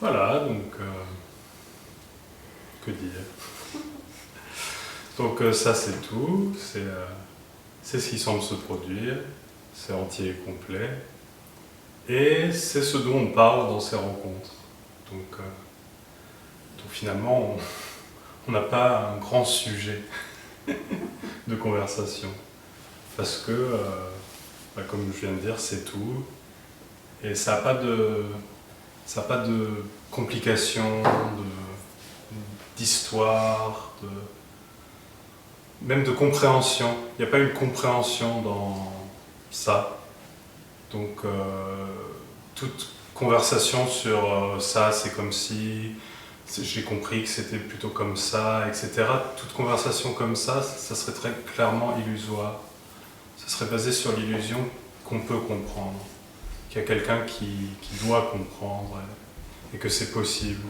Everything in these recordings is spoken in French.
Voilà, donc, que dire? Donc ça c'est tout, c'est ce qui semble se produire, c'est entier et complet, et c'est ce dont on parle dans ces rencontres. Donc finalement, on n'a pas un grand sujet de conversation, parce que, comme je viens de dire, c'est tout, et ça n'a pas de complications, d'histoire, même de compréhension. Il n'y a pas une compréhension dans ça. Donc, toute conversation sur ça, c'est comme si, j'ai compris que c'était plutôt comme ça, etc. Toute conversation comme ça serait très clairement illusoire. Ça serait basé sur l'illusion qu'on peut comprendre, qu'il y a quelqu'un qui doit comprendre et que c'est possible.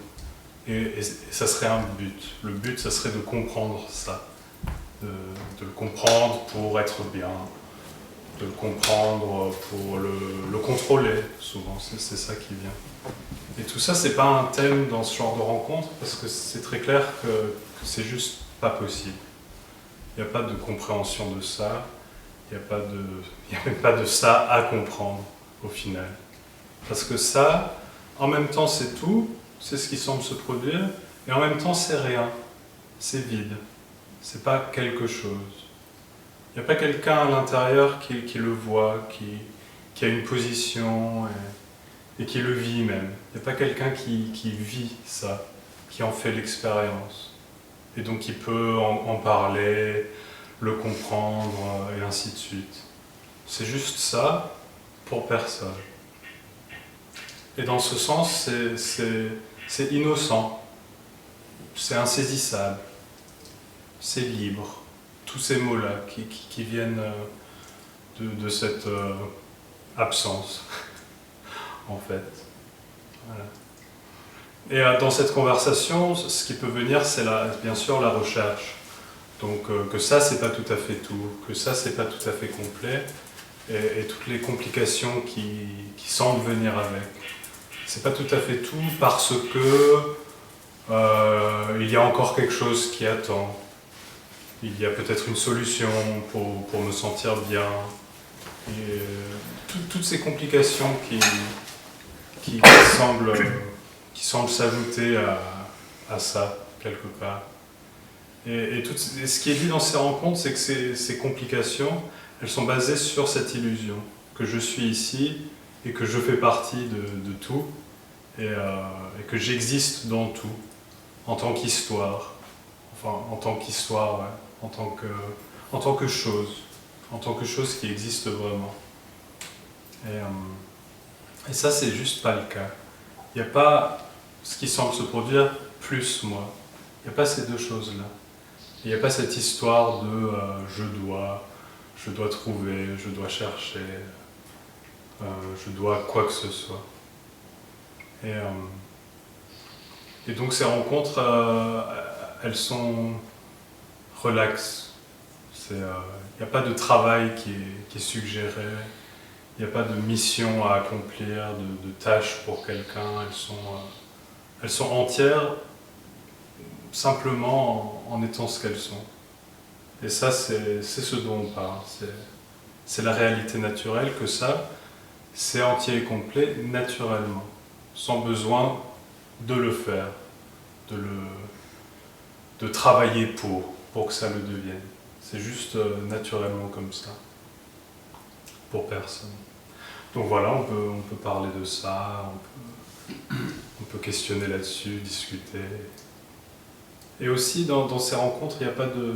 Et ça serait un but. Le but, ça serait de comprendre ça. De le comprendre pour être bien, de le comprendre pour le contrôler, souvent, c'est ça qui vient. Et tout ça, c'est pas un thème dans ce genre de rencontre, parce que c'est très clair que c'est juste pas possible. Il n'y a pas de compréhension de ça, il n'y a même pas de ça à comprendre, au final. Parce que ça, en même temps, c'est tout, c'est ce qui semble se produire, et en même temps, c'est rien, c'est vide, c'est pas quelque chose. Il n'y a pas quelqu'un à l'intérieur qui le voit, qui a une position et qui le vit même. Il n'y a pas quelqu'un qui vit ça, qui en fait l'expérience. Et donc qui peut en parler, le comprendre et ainsi de suite. C'est juste ça pour personne. Et dans ce sens, c'est innocent, c'est insaisissable, c'est libre. Tous ces mots-là qui viennent de cette absence, en fait. Voilà. Et dans cette conversation, ce qui peut venir, c'est bien sûr la recherche. Donc que ça, c'est pas tout à fait tout, que ça, c'est pas tout à fait complet, et toutes les complications qui semblent venir avec. C'est pas tout à fait tout parce que il y a encore quelque chose qui attend. Il y a peut-être une solution pour me sentir bien. Et toutes ces complications qui semblent s'ajouter à ça, quelque part. Et ce qui est dit dans ces rencontres, c'est que ces complications, elles sont basées sur cette illusion, que je suis ici et que je fais partie de tout, et que j'existe dans tout, en tant qu'histoire. Enfin, en tant qu'histoire, ouais. En tant que chose qui existe vraiment. Et ça, c'est juste pas le cas. Il n'y a pas ce qui semble se produire plus moi. Il n'y a pas ces deux choses-là. Il n'y a pas cette histoire de je dois trouver, je dois chercher, je dois quoi que ce soit. Et donc ces rencontres, elles sont relaxes. Il n'y a pas de travail qui est suggéré, il n'y a pas de mission à accomplir, de tâches pour quelqu'un. Elles sont entières simplement en étant ce qu'elles sont. Et ça, c'est ce dont on parle. C'est la réalité naturelle, que ça, c'est entier et complet naturellement, sans besoin de le faire, de travailler pour que ça le devienne. C'est juste naturellement comme ça, pour personne. Donc voilà, on peut parler de ça, on peut questionner là-dessus, discuter. Et aussi dans ces rencontres, il n'y a pas de...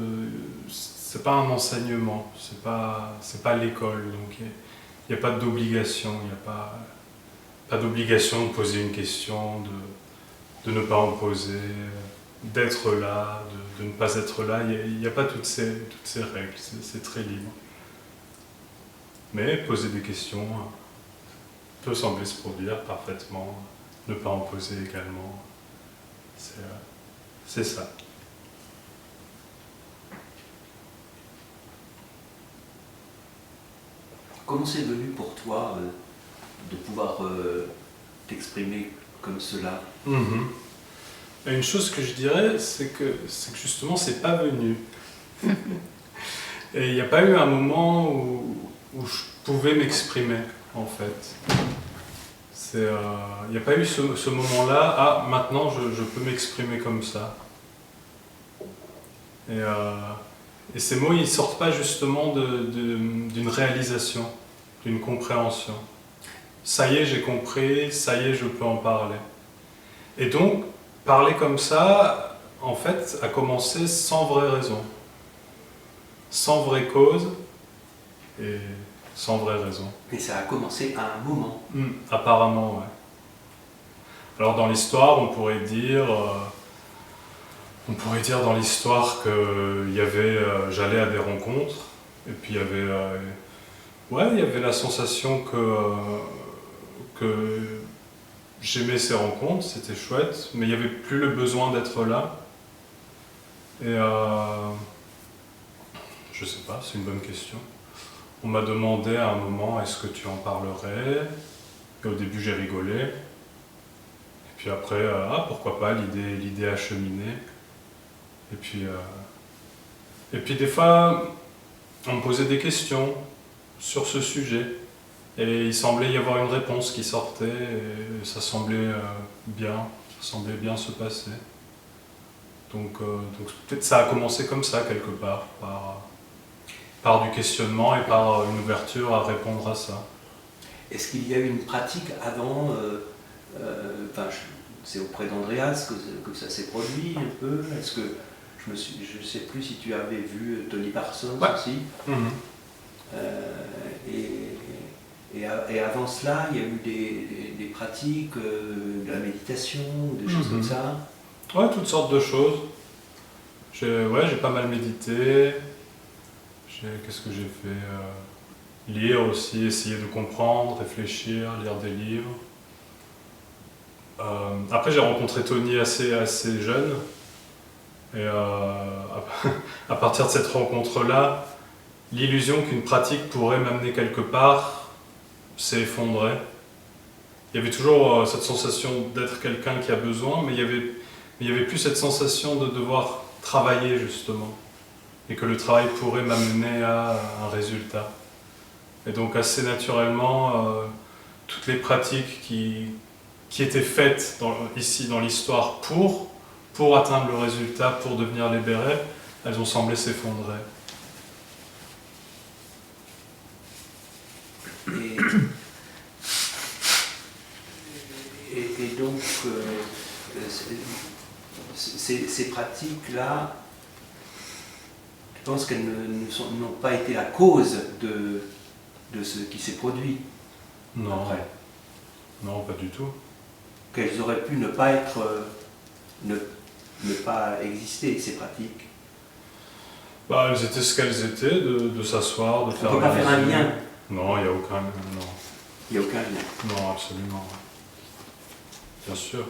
c'est pas un enseignement, c'est pas l'école, donc il n'y a pas d'obligation, il n'y a pas d'obligation de poser une question, de ne pas en poser, d'être là, de ne pas être là. Il n'y a pas toutes ces règles, c'est très libre. Mais poser des questions peut sembler se produire parfaitement, ne pas en poser également. C'est ça. Comment c'est venu pour toi de pouvoir t'exprimer comme cela Mhm. Et une chose que je dirais, c'est que justement, c'est pas venu. Et il n'y a pas eu un moment où je pouvais m'exprimer, en fait. Il n'y a pas eu ce moment-là, ah, maintenant je peux m'exprimer comme ça. Et ces mots, ils sortent pas justement d'une réalisation, d'une compréhension. Ça y est, j'ai compris, ça y est, je peux en parler. Et donc, parler comme ça, en fait, a commencé sans vraie raison, sans vraie cause et sans vraie raison. Mais ça a commencé à un moment. Apparemment, ouais. Alors dans l'histoire, on pourrait dire dans l'histoire que j'allais à des rencontres, et puis il y avait la sensation que j'aimais ces rencontres, c'était chouette, mais il n'y avait plus le besoin d'être là. Et je sais pas, c'est une bonne question. On m'a demandé à un moment, est-ce que tu en parlerais? Et au début j'ai rigolé. Et puis après, pourquoi pas, l'idée a cheminé. Et puis des fois, on me posait des questions sur ce sujet. Et il semblait y avoir une réponse qui sortait, et ça semblait bien se passer. Donc peut-être ça a commencé comme ça quelque part, par du questionnement et par une ouverture à répondre à ça. Est-ce qu'il y a eu une pratique avant, c'est auprès d'Andreas que ça s'est produit un peu? Est-ce que je ne sais plus si tu avais vu Tony Parsons aussi. Et avant cela, il y a eu des pratiques, de la méditation, des choses comme ça? Ouais, toutes sortes de choses. J'ai pas mal médité. Qu'est-ce que j'ai fait? Lire aussi, essayer de comprendre, réfléchir, lire des livres. Après, j'ai rencontré Tony assez jeune. Et à partir de cette rencontre-là, l'illusion qu'une pratique pourrait m'amener quelque part s'est effondrée. Il y avait toujours cette sensation d'être quelqu'un qui a besoin, mais il y avait plus cette sensation de devoir travailler justement, et que le travail pourrait m'amener à un résultat. Et donc assez naturellement, toutes les pratiques qui étaient faites ici dans l'histoire pour atteindre le résultat, pour devenir libéré, elles ont semblé s'effondrer. Et donc, ces pratiques-là, je pense qu'elles n'ont pas été la cause de ce qui s'est produit. Non. Après. Non, pas du tout. Qu'elles auraient pu ne pas être, ne pas exister, ces pratiques. Bah, elles étaient ce qu'elles étaient, de s'asseoir, de faire... On ne peut pas faire un lien. Non, il n'y a aucun lien. Non. Il n'y a aucun lien. Non, absolument. Bien sûr.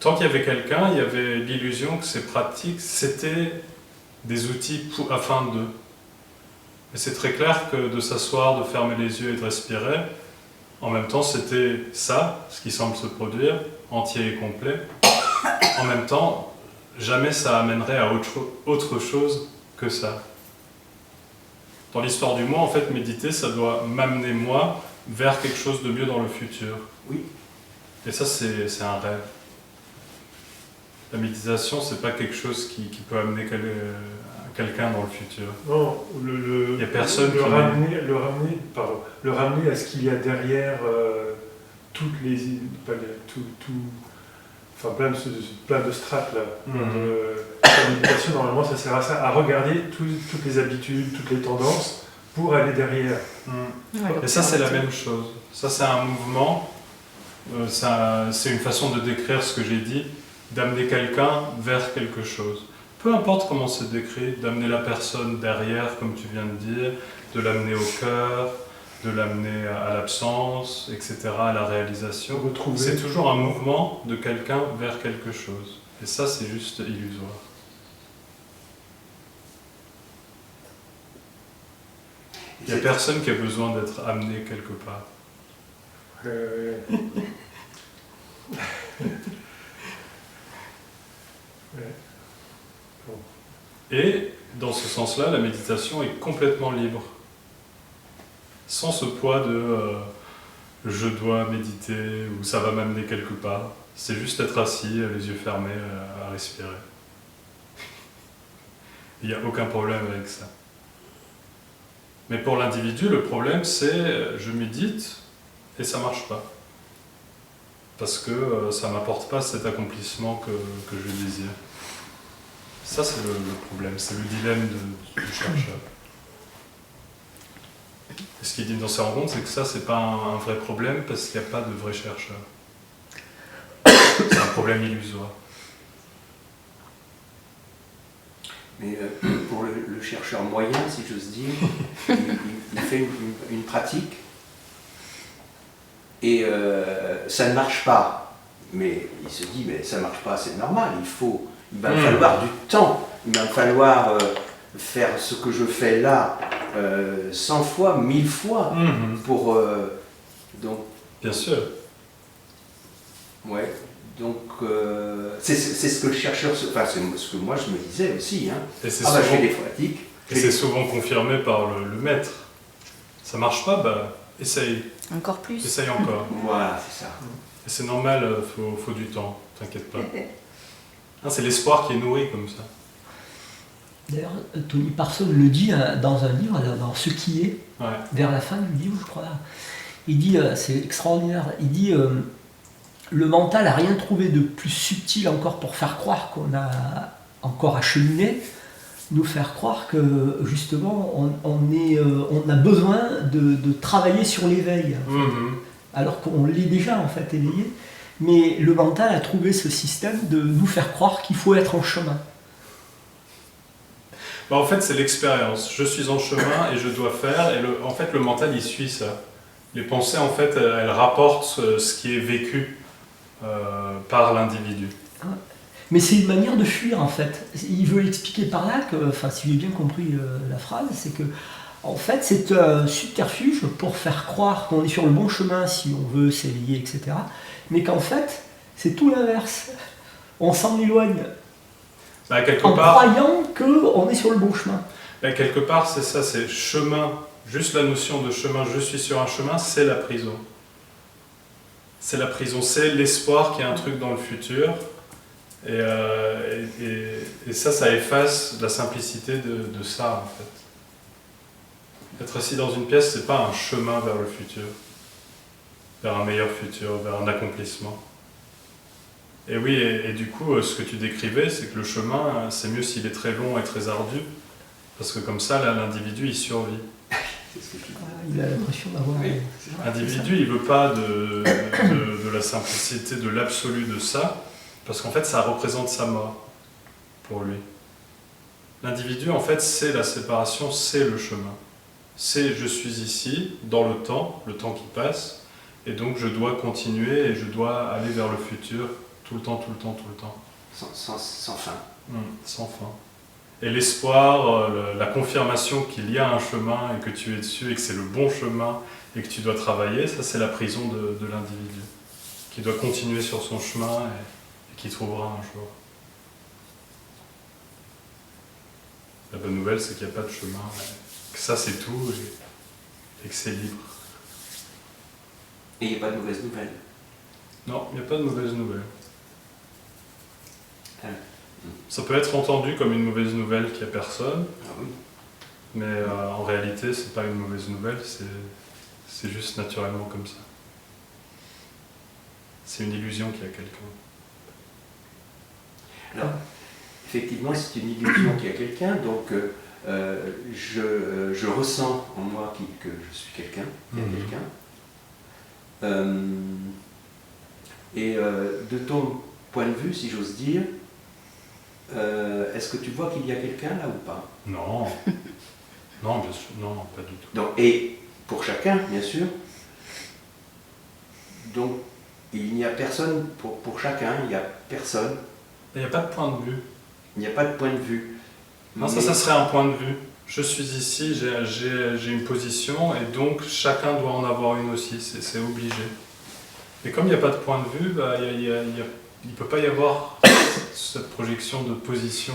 Tant qu'il y avait quelqu'un, il y avait l'illusion que ces pratiques, c'était des outils afin d'eux. Et c'est très clair que de s'asseoir, de fermer les yeux et de respirer, en même temps, c'était ça, ce qui semble se produire, entier et complet. En même temps, jamais ça amènerait à autre chose que ça. Dans l'histoire du moi, en fait, méditer, ça doit m'amener, moi, vers quelque chose de mieux dans le futur. Oui. Et ça, c'est un rêve. La méditation, c'est pas quelque chose qui peut amener quelqu'un dans le futur. Non, il y a personne le ramener à ce qu'il y a derrière toutes les... plein de strates là. La méditation, normalement, ça sert à ça, à regarder toutes les habitudes, toutes les tendances, pour aller derrière. Et ça, c'est la même chose. Ça, c'est un mouvement, c'est une façon de décrire ce que j'ai dit, d'amener quelqu'un vers quelque chose. Peu importe comment c'est décrit, d'amener la personne derrière, comme tu viens de dire, de l'amener au cœur, de l'amener à l'absence, etc., à la réalisation. C'est toujours un mouvement de quelqu'un vers quelque chose. Et ça, c'est juste illusoire. Il n'y a personne qui a besoin d'être amené quelque part. Ouais. Bon. Et dans ce sens-là, la méditation est complètement libre. Sans ce poids de je dois méditer ou ça va m'amener quelque part. C'est juste être assis, les yeux fermés, à respirer. Il n'y a aucun problème avec ça. Mais pour l'individu, le problème c'est je médite et ça ne marche pas. Parce que ça ne m'apporte pas cet accomplissement que je désire. Ça c'est le problème, c'est le dilemme du chercheur. Et ce qu'il dit dans ses rencontres, c'est que ça c'est pas un vrai problème parce qu'il n'y a pas de vrai chercheur. C'est un problème illusoire. Mais pour le chercheur moyen, si j'ose dire, il fait une pratique et ça ne marche pas. Mais il se dit, mais ça ne marche pas, c'est normal, il va me falloir du temps, il va me falloir faire ce que je fais là 100 fois, 1000 fois pour... donc, bien sûr. Ouais. Donc, c'est ce que le chercheur... Enfin, c'est ce que moi je me disais aussi. Hein. Et c'est je fais souvent, des pratiques. et c'est souvent confirmé par le maître. Ça marche pas, bah essaye. Encore plus. Essaye encore. Voilà, c'est ça. Et c'est normal, faut du temps, t'inquiète pas. Ah, c'est l'espoir qui est nourri comme ça. D'ailleurs, Tony Parsons le dit dans un livre, dans Ce qui est, Ouais. vers la fin du livre, je crois. Il dit, c'est extraordinaire, il dit le mental n'a rien trouvé de plus subtil encore pour faire croire qu'on a encore à cheminer, nous faire croire que justement on a besoin de travailler sur l'éveil, alors qu'on l'est déjà en fait éveillé, mais le mental a trouvé ce système de nous faire croire qu'il faut être en chemin. Bah, en fait, c'est l'expérience. Je suis en chemin et je dois faire, et en fait, le mental, il suit ça. Les pensées, en fait, elles rapportent ce qui est vécu par l'individu. Mais c'est une manière de fuir en fait. Il veut expliquer par là que, enfin si j'ai bien compris la phrase, c'est que en fait c'est un subterfuge pour faire croire qu'on est sur le bon chemin si on veut s'éveiller, etc. Mais qu'en fait c'est tout l'inverse. On s'en éloigne Bah, quelque en part, croyant qu'on est sur le bon chemin. bah, quelque part, c'est ça, c'est chemin. Juste la notion de chemin, je suis sur un chemin, c'est la prison. C'est la prison, c'est l'espoir qu'il y a un truc dans le futur. Et ça efface la simplicité de ça, en fait. Être assis dans une pièce, c'est pas un chemin vers le futur, vers un meilleur futur, vers un accomplissement. Et oui, et du coup, ce que tu décrivais, c'est que le chemin, c'est mieux s'il est très long et très ardu, parce que comme ça, là, l'individu, il survit. Il a l'impression d'avoir... Oui. L'individu, il veut pas de la simplicité, de l'absolu de ça, parce qu'en fait, ça représente sa mort pour lui. L'individu, en fait, c'est la séparation, c'est le chemin. C'est je suis ici, dans le temps qui passe, et donc je dois continuer et je dois aller vers le futur tout le temps, tout le temps, tout le temps. Sans fin. Sans fin. Et l'espoir, la confirmation qu'il y a un chemin et que tu es dessus et que c'est le bon chemin et que tu dois travailler, ça c'est la prison de l'individu, qui doit continuer sur son chemin et qui trouvera un jour. La bonne nouvelle, c'est qu'il n'y a pas de chemin, que ça c'est tout et que c'est libre. Et il n'y a pas de mauvaise nouvelle. Non, il n'y a pas de mauvaise nouvelle. Ah. Ça peut être entendu comme une mauvaise nouvelle qu'il n'y a personne, Ah oui. mais en réalité, c'est pas une mauvaise nouvelle, c'est juste naturellement comme ça. C'est une illusion qu'il y a quelqu'un. Alors, effectivement, c'est une illusion qu'il y a quelqu'un, donc je ressens en moi que je suis quelqu'un, qu'il y a quelqu'un. Et de ton point de vue, si j'ose dire, est-ce que tu vois qu'il y a quelqu'un là ou pas? Non, non, bien sûr, non, pas du tout. Donc, et pour chacun, bien sûr. Donc, il n'y a personne pour chacun, il n'y a personne. Il n'y a pas de point de vue. Il n'y a pas de point de vue. Non, ça serait un point de vue. Je suis ici, j'ai une position, et donc chacun doit en avoir une aussi, c'est obligé. Et comme il n'y a pas de point de vue, bah, il ne peut pas y avoir cette projection de position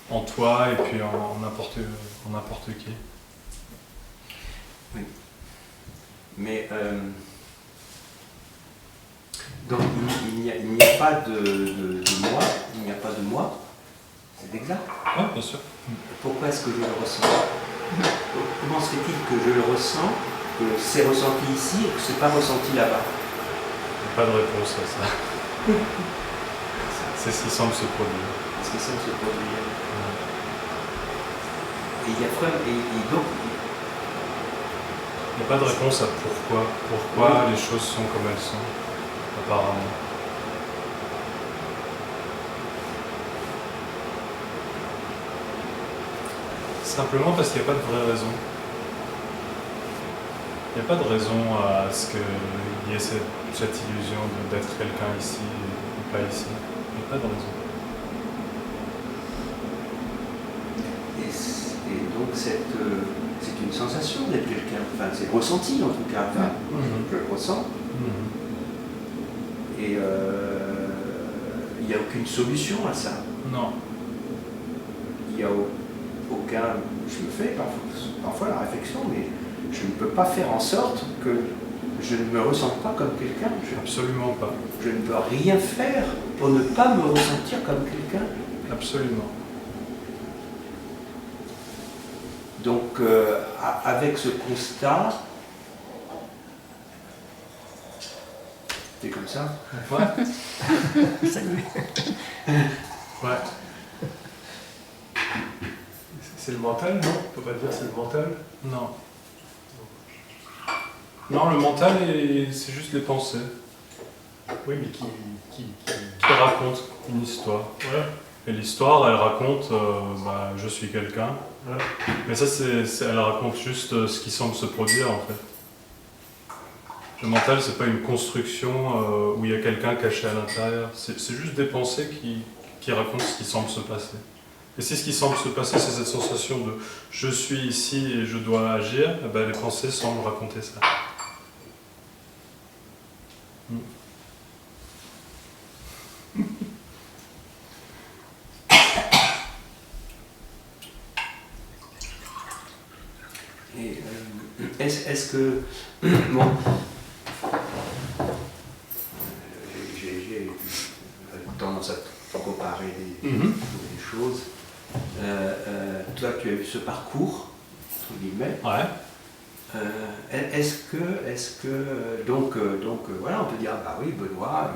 en toi et puis en n'importe qui. Oui. Mais donc il n'y a pas de moi, il n'y a pas de moi, c'est exact. Oui, bien sûr. Pourquoi est-ce que je le ressens? Comment se fait-il que je le ressens, que c'est ressenti ici et que ce n'est pas ressenti là-bas? Il n'y a pas de réponse à ça. C'est ce qui semble se produire. Est-ce que ça se produit? Et il y a et donc Il n'y a pas de réponse à pourquoi les choses sont comme elles sont, apparemment. Simplement parce qu'il n'y a pas de vraie raison. Il n'y a pas de raison à ce qu'il y ait cette illusion d'être quelqu'un ici et pas ici. Il n'y a pas de raison. et donc c'est une sensation d'être quelqu'un, enfin c'est ressenti en tout cas, enfin, je le ressens. Et il n'y a aucune solution à ça. Non. Il n'y a aucun... Je me fais parfois la réflexion, mais je ne peux pas faire en sorte que je ne me ressente pas comme quelqu'un. Absolument pas. Je ne peux rien faire pour ne pas me ressentir comme quelqu'un. Absolument. Donc avec ce constat, c'est comme ça. Ouais. Salut. Ouais. C'est le mental, non? On peut pas dire c'est le mental. Non. Non, le mental, c'est juste les pensées Oui, mais qui racontent une histoire. Voilà. Et l'histoire, elle raconte je suis quelqu'un. Voilà. Mais ça, elle raconte juste ce qui semble se produire en fait. Le mental, c'est pas une construction où il y a quelqu'un caché à l'intérieur. C'est juste des pensées qui racontent ce qui semble se passer. Et si ce qui semble se passer, c'est cette sensation de je suis ici et je dois agir, eh ben, les pensées semblent raconter ça. Et est-ce que... Bon... J'ai tendance à comparer des choses. Toi, tu as eu ce parcours, entre guillemets. Ouais. Est-ce que donc voilà, on peut dire bah oui, Benoît,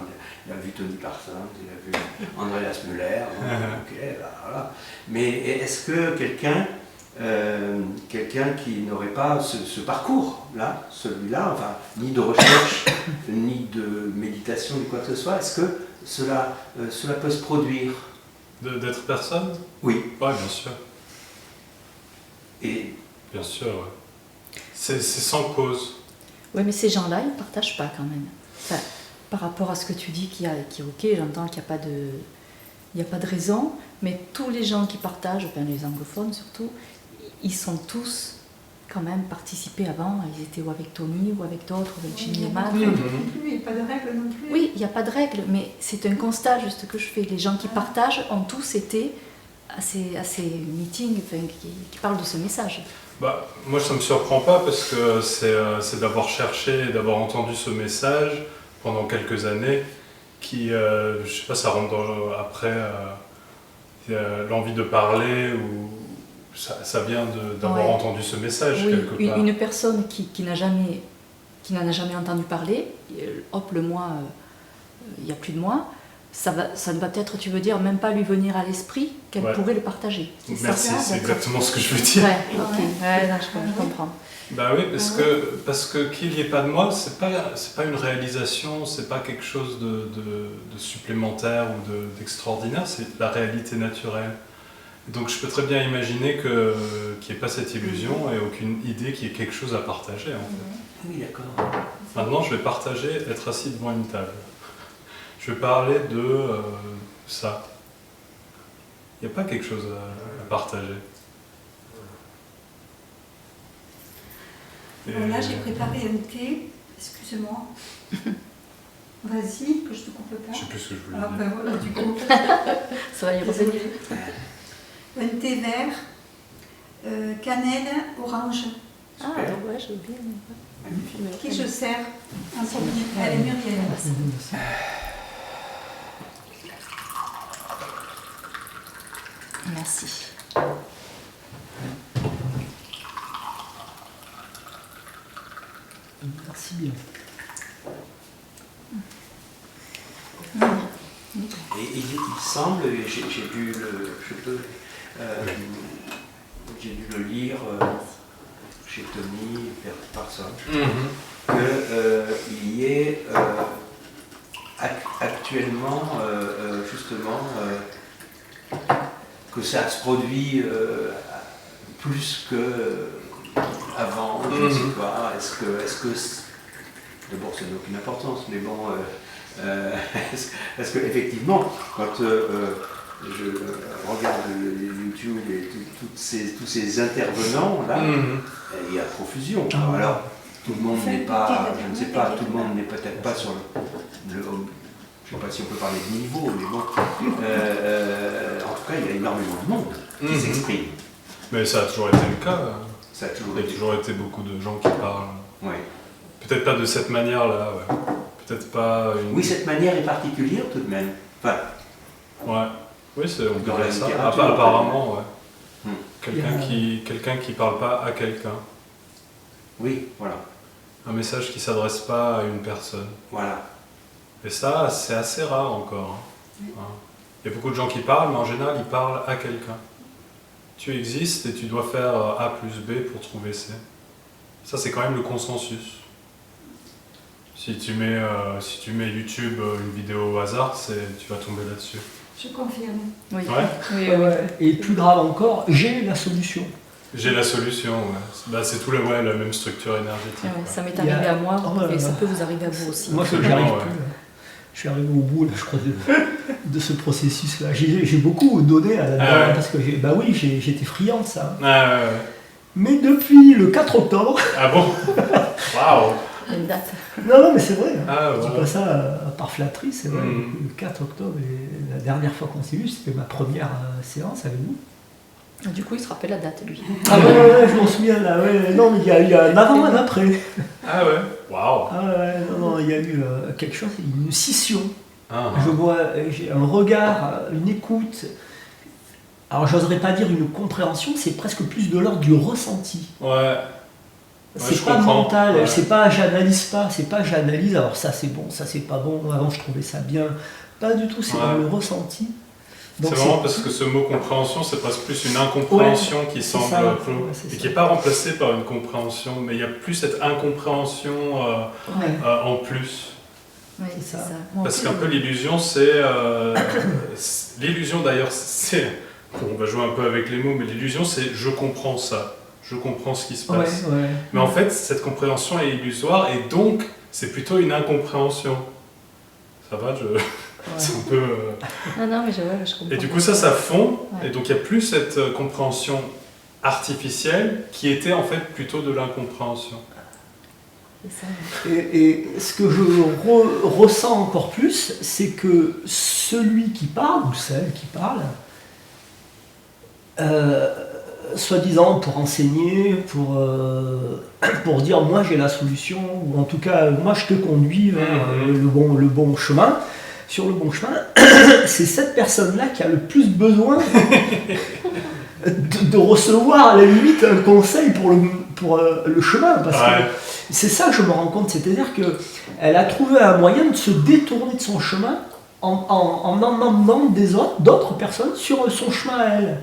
il a vu Tony Parsons, il a vu Andreas Müller, ok, voilà. Mais est-ce que quelqu'un qui n'aurait pas ce parcours-là, celui-là, enfin, ni de recherche, ni de méditation, ni quoi que ce soit, est-ce que cela peut se produire? D'être personne? Oui. Ouais, bien sûr. Et bien sûr, ouais. C'est sans cause. Oui, mais ces gens-là, ils ne partagent pas quand même. Enfin, par rapport à ce que tu dis, qui est ok, j'entends qu'il n'y a pas de raison, mais tous les gens qui partagent, enfin les anglophones surtout, ils sont tous quand même participés avant. Ils étaient ou avec Tony, ou avec d'autres, ou avec Jimmy Eman. Il n'y a pas de règles non plus. Oui, il n'y a pas de règles, mais c'est un constat juste que je fais. Les gens qui partagent ont tous été à ces meetings, enfin, qui parlent de ce message. Bah, moi, ça ne me surprend pas parce que c'est d'avoir cherché et d'avoir entendu ce message pendant quelques années qui, je ne sais pas, ça rentre après l'envie de parler ou ça vient d'avoir entendu ce message quelque part. Une personne qui n'en a jamais entendu parler, hop, le mois, il y a plus de mois, ça ne va peut-être, tu veux dire, même pas lui venir à l'esprit qu'elle pourrait le partager. Merci, c'est exactement ce que je veux dire. Ouais, ok, non, je comprends. Bah oui, parce que qu'il n'y ait pas de moi, c'est pas une réalisation, c'est pas quelque chose de supplémentaire ou d'extraordinaire, c'est la réalité naturelle. Donc je peux très bien imaginer qu'il n'y ait pas cette illusion et aucune idée qu'il y ait quelque chose à partager en fait. oui, d'accord. Maintenant, je vais partager, être assis devant une table. Je vais parler de ça. Il n'y a pas quelque chose à partager. Bon, là, j'ai préparé un thé Excuse-moi. Vas-y, que je te coupe pas. Je sais plus ce que je voulais Ah dire. ben voilà, du coup. Ça va y revenir. Désolée. Un thé vert, cannelle, orange. Ah, ouais, j'ai oublié. Qui je sers en premier? Elle est Muriel. Merci. Merci bien. Et il semble, j'ai dû le lire chez Tony Parson, qu'il y ait actuellement, justement, que ça se produit plus que avant, je ne sais pas. Est-ce que d'abord, ça n'a aucune importance, mais bon, est-ce que effectivement, quand je regarde YouTube et tous ces intervenants là, il y a profusion. Ah. Alors, tout le monde n'est pas, je ne sais pas, tout le monde n'est peut-être pas sur le je ne sais pas si on peut parler de niveau, mais bon, en tout cas, il y a énormément de monde qui s'exprime. Mais ça a toujours été le cas. Ça a toujours Il y a été. toujours été beaucoup de gens qui parlent. Ouais. Peut-être pas de cette manière-là, ouais. Peut-être pas une... Oui, cette manière est particulière tout de même. Enfin, Ouais. Oui, on peut Dans la dire ça. littérature, Apparemment, ouais. Hmm. Quelqu'un qui parle pas à quelqu'un. oui, voilà. Un message qui s'adresse pas à une personne. Voilà. Et ça, c'est assez rare encore. Hein. Il y a beaucoup de gens qui parlent, mais en général, ils parlent à quelqu'un. Tu existes et tu dois faire A plus B pour trouver C. Ça, c'est quand même le consensus. Si tu mets YouTube une vidéo au hasard, tu vas tomber là-dessus. Je confirme. Oui. Ouais. Oui, Ouais, oui. ouais. Et plus grave encore, j'ai la solution. J'ai la solution, ouais. Bah, c'est tout la même structure énergétique. Ouais, ouais. ça m'est Il y a- arrivé à moi, Oh là et ça là. peut vous arriver à vous aussi. Moi, je Absolument, j'arrive ouais. plus. Je suis arrivé au bout, là, je crois, de ce processus-là. J'ai beaucoup donné à la Ah ouais. parce que j'étais friand de ça. Ah, ouais, ouais. Mais depuis le 4 octobre, Ah bon. Waouh. Une date. non, mais c'est vrai. Ah, Je dis ouais. pas ça par flatterie, c'est vrai. Mhm. Le 4 octobre, et la dernière fois qu'on s'est vu, c'était ma première séance avec vous. Du coup, il se rappelle la date, lui. Ah ouais, je m'en souviens là. Ouais, non, mais il y a un avant, un après. Ah ouais. Waouh. Ah ouais, non, il y a eu quelque chose, une scission. Ah, Je vois, j'ai un regard, une écoute. Alors, j'oserais pas dire une compréhension, c'est presque plus de l'ordre du ressenti. ouais. C'est je pas comprends. mental, Ouais. c'est pas j'analyse pas, c'est pas j'analyse, alors ça c'est bon, ça c'est pas bon, avant je trouvais ça bien. Pas du tout, c'est Ouais. dans le ressenti. Donc, C'est vraiment parce que ce mot compréhension, c'est presque plus une incompréhension qui c'est semble ça, floue ouais, c'est et ça. qui n'est pas remplacée par une compréhension, mais il y a plus cette incompréhension Ouais, en plus. ouais, c'est c'est ça. ça. Moi Parce aussi, qu'un peu l'illusion, l'illusion d'ailleurs, c'est. On va jouer un peu avec les mots, mais l'illusion, c'est je comprends ça, je comprends ce qui se Ouais, passe. ouais. Mais en fait, cette compréhension est illusoire et donc, c'est plutôt une incompréhension. Ça va, c'est un peu. Non, non, mais je comprends. Et du coup, ça fond, Ouais. et donc il n'y a plus cette compréhension artificielle qui était en fait plutôt de l'incompréhension. C'est ça. Et ce que je ressens encore plus, c'est que celui qui parle, ou celle qui parle, soi-disant pour enseigner, pour dire moi j'ai la solution, ou en tout cas moi je te conduis vers le bon chemin, sur le bon chemin, c'est cette personne-là qui a le plus besoin de recevoir à la limite un conseil pour le chemin, parce Ouais. que c'est ça que je me rends compte, c'est-à-dire qu'elle a trouvé un moyen de se détourner de son chemin en emmenant d'autres personnes sur son chemin à elle.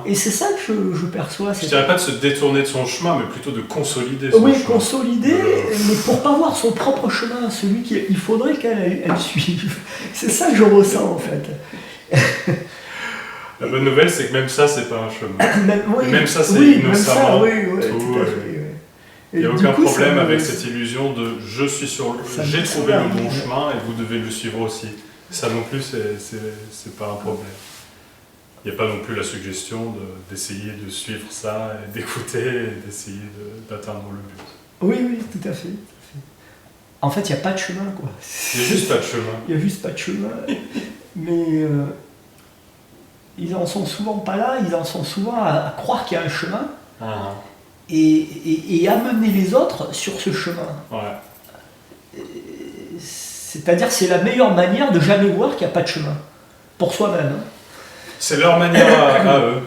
Et c'est ça que je perçois. Je dirais pas de se détourner de son chemin, mais plutôt de consolider son Oui, chemin. consolider, mais pour pas voir son propre chemin, celui qu'il faudrait qu'elle suive. C'est ça que je ressens en fait. La bonne nouvelle, c'est que même ça, c'est pas un chemin. Oui, Même ça, c'est oui, innocemment. Même ça, oui, tout, tout à fait, oui. Il n'y a Et aucun du coup, problème ça- avec cette illusion de j'ai trouvé le bon chemin et vous devez le suivre aussi. Ça non plus, c'est pas un problème. Il n'y a pas non plus la suggestion d'essayer de suivre ça et d'écouter et d'essayer d'atteindre le but. Oui, tout à fait. En fait, il n'y a pas de chemin, quoi. Il n'y a juste pas de chemin. Il n'y a juste pas de chemin. Mais ils en sont souvent pas là, ils en sont souvent à croire qu'il y a un chemin et amener les autres sur ce chemin. Ouais. C'est-à-dire c'est la meilleure manière de jamais voir qu'il n'y a pas de chemin. Pour soi-même. Hein. C'est leur manière à eux.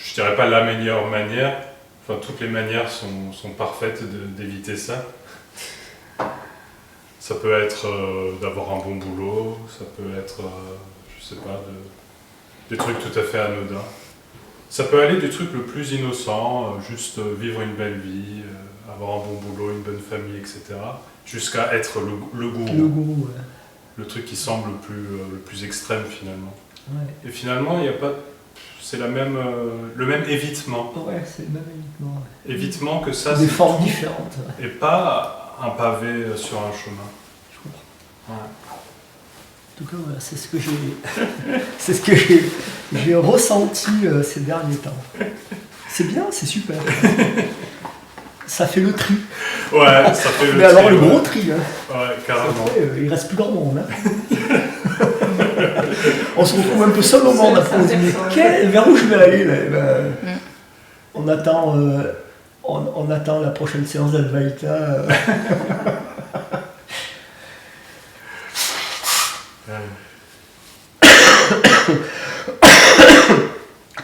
Je dirais pas la meilleure manière. Enfin, toutes les manières sont parfaites d'éviter ça. Ça peut être d'avoir un bon boulot, ça peut être, je sais pas, des trucs tout à fait anodins. Ça peut aller du truc le plus innocent, juste vivre une belle vie, avoir un bon boulot, une bonne famille, etc. Jusqu'à être le gourou. Le gourou, ouais. Le truc qui semble le plus extrême finalement. Ouais. Et finalement, il n'y a pas... C'est le même évitement. Ouais, c'est le même évitement. Ouais. Évitement que ça, des c'est formes tout. différentes. Ouais. Et pas un pavé sur un chemin. Je comprends. Ouais. En tout cas, voilà, c'est ce que j'ai ressenti ces derniers temps. C'est bien, c'est super. Ça fait le tri. Ouais, ça fait le Mais alors tri, le ouais. gros tri. Hein. Ouais, carrément. Après, il reste plus grand monde. Hein. On se retrouve un peu seul au monde après. On se dit, mais vers où je vais aller là? On attend, on attend la prochaine séance d'Advaita.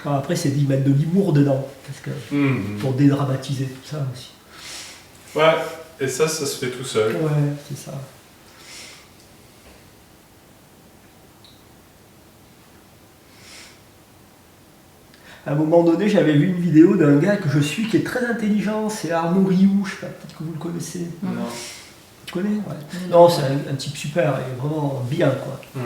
Après, c'est d'y mettre de l'humour dedans, parce que, pour dédramatiser tout ça aussi. Ouais, et ça se fait tout seul. Ouais, c'est ça. À un moment donné, j'avais vu une vidéo d'un gars que je suis qui est très intelligent, c'est Arnaud Rioux, je sais pas, peut-être que vous le connaissez. Non. Tu connais? Ouais. Non, c'est un type super, et vraiment bien, quoi. Mhm.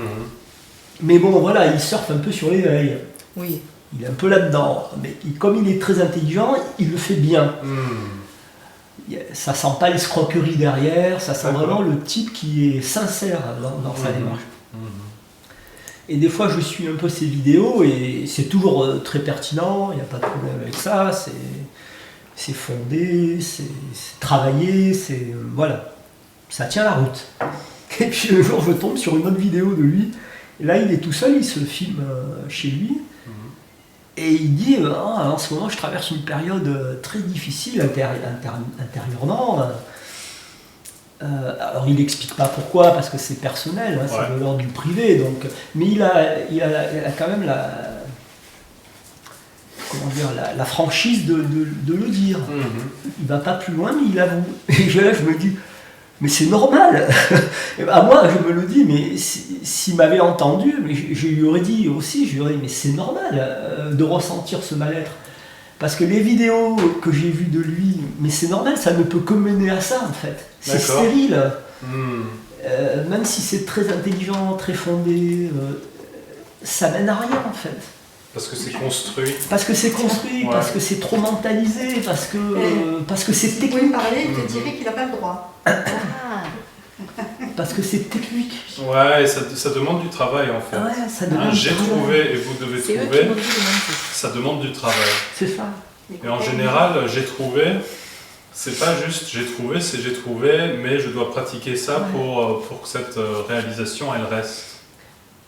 Mais bon, voilà, il surfe un peu sur l'éveil. Oui. Il est un peu là-dedans, mais comme il est très intelligent, il le fait bien. Ça sent pas l'escroquerie derrière, ça sent vraiment le type qui est sincère dans sa démarche. Et des fois, je suis un peu ses vidéos et c'est toujours très pertinent, il n'y a pas de problème avec ça, c'est fondé, c'est travaillé, voilà, ça tient la route. Et puis un jour, je tombe sur une autre vidéo de lui, et là, il est tout seul, il se filme chez lui. Et il dit, en ce moment je traverse une période très difficile intérieurement. Alors il n'explique pas pourquoi, parce que c'est personnel, hein, c'est de l'ordre du privé. Donc, mais il a quand même la franchise de le dire. Il ne va pas plus loin, mais il avoue. Et là je me dis, mais c'est normal. À moi, je me le dis, mais s'il m'avait entendu, mais je lui aurais dit aussi, je lui aurais dit, mais c'est normal de ressentir ce mal-être. Parce que les vidéos que j'ai vues de lui, mais c'est normal, ça ne peut que mener à ça, en fait. C'est stérile. Même si c'est très intelligent, très fondé, ça mène à rien, en fait. Parce que c'est construit. Parce que c'est construit, parce que c'est trop mentalisé, parce que c'est technique. Si vous pouvez parler, il te dirait qu'il n'a pas le droit. Parce que c'est technique. Ouais, et ça demande du travail en fait. Ouais, ça demande j'ai trouvé et vous devez trouver, ça demande du travail. C'est ça. Et en général, j'ai trouvé, c'est pas juste j'ai trouvé, c'est j'ai trouvé, mais je dois pratiquer ça pour que cette réalisation elle reste.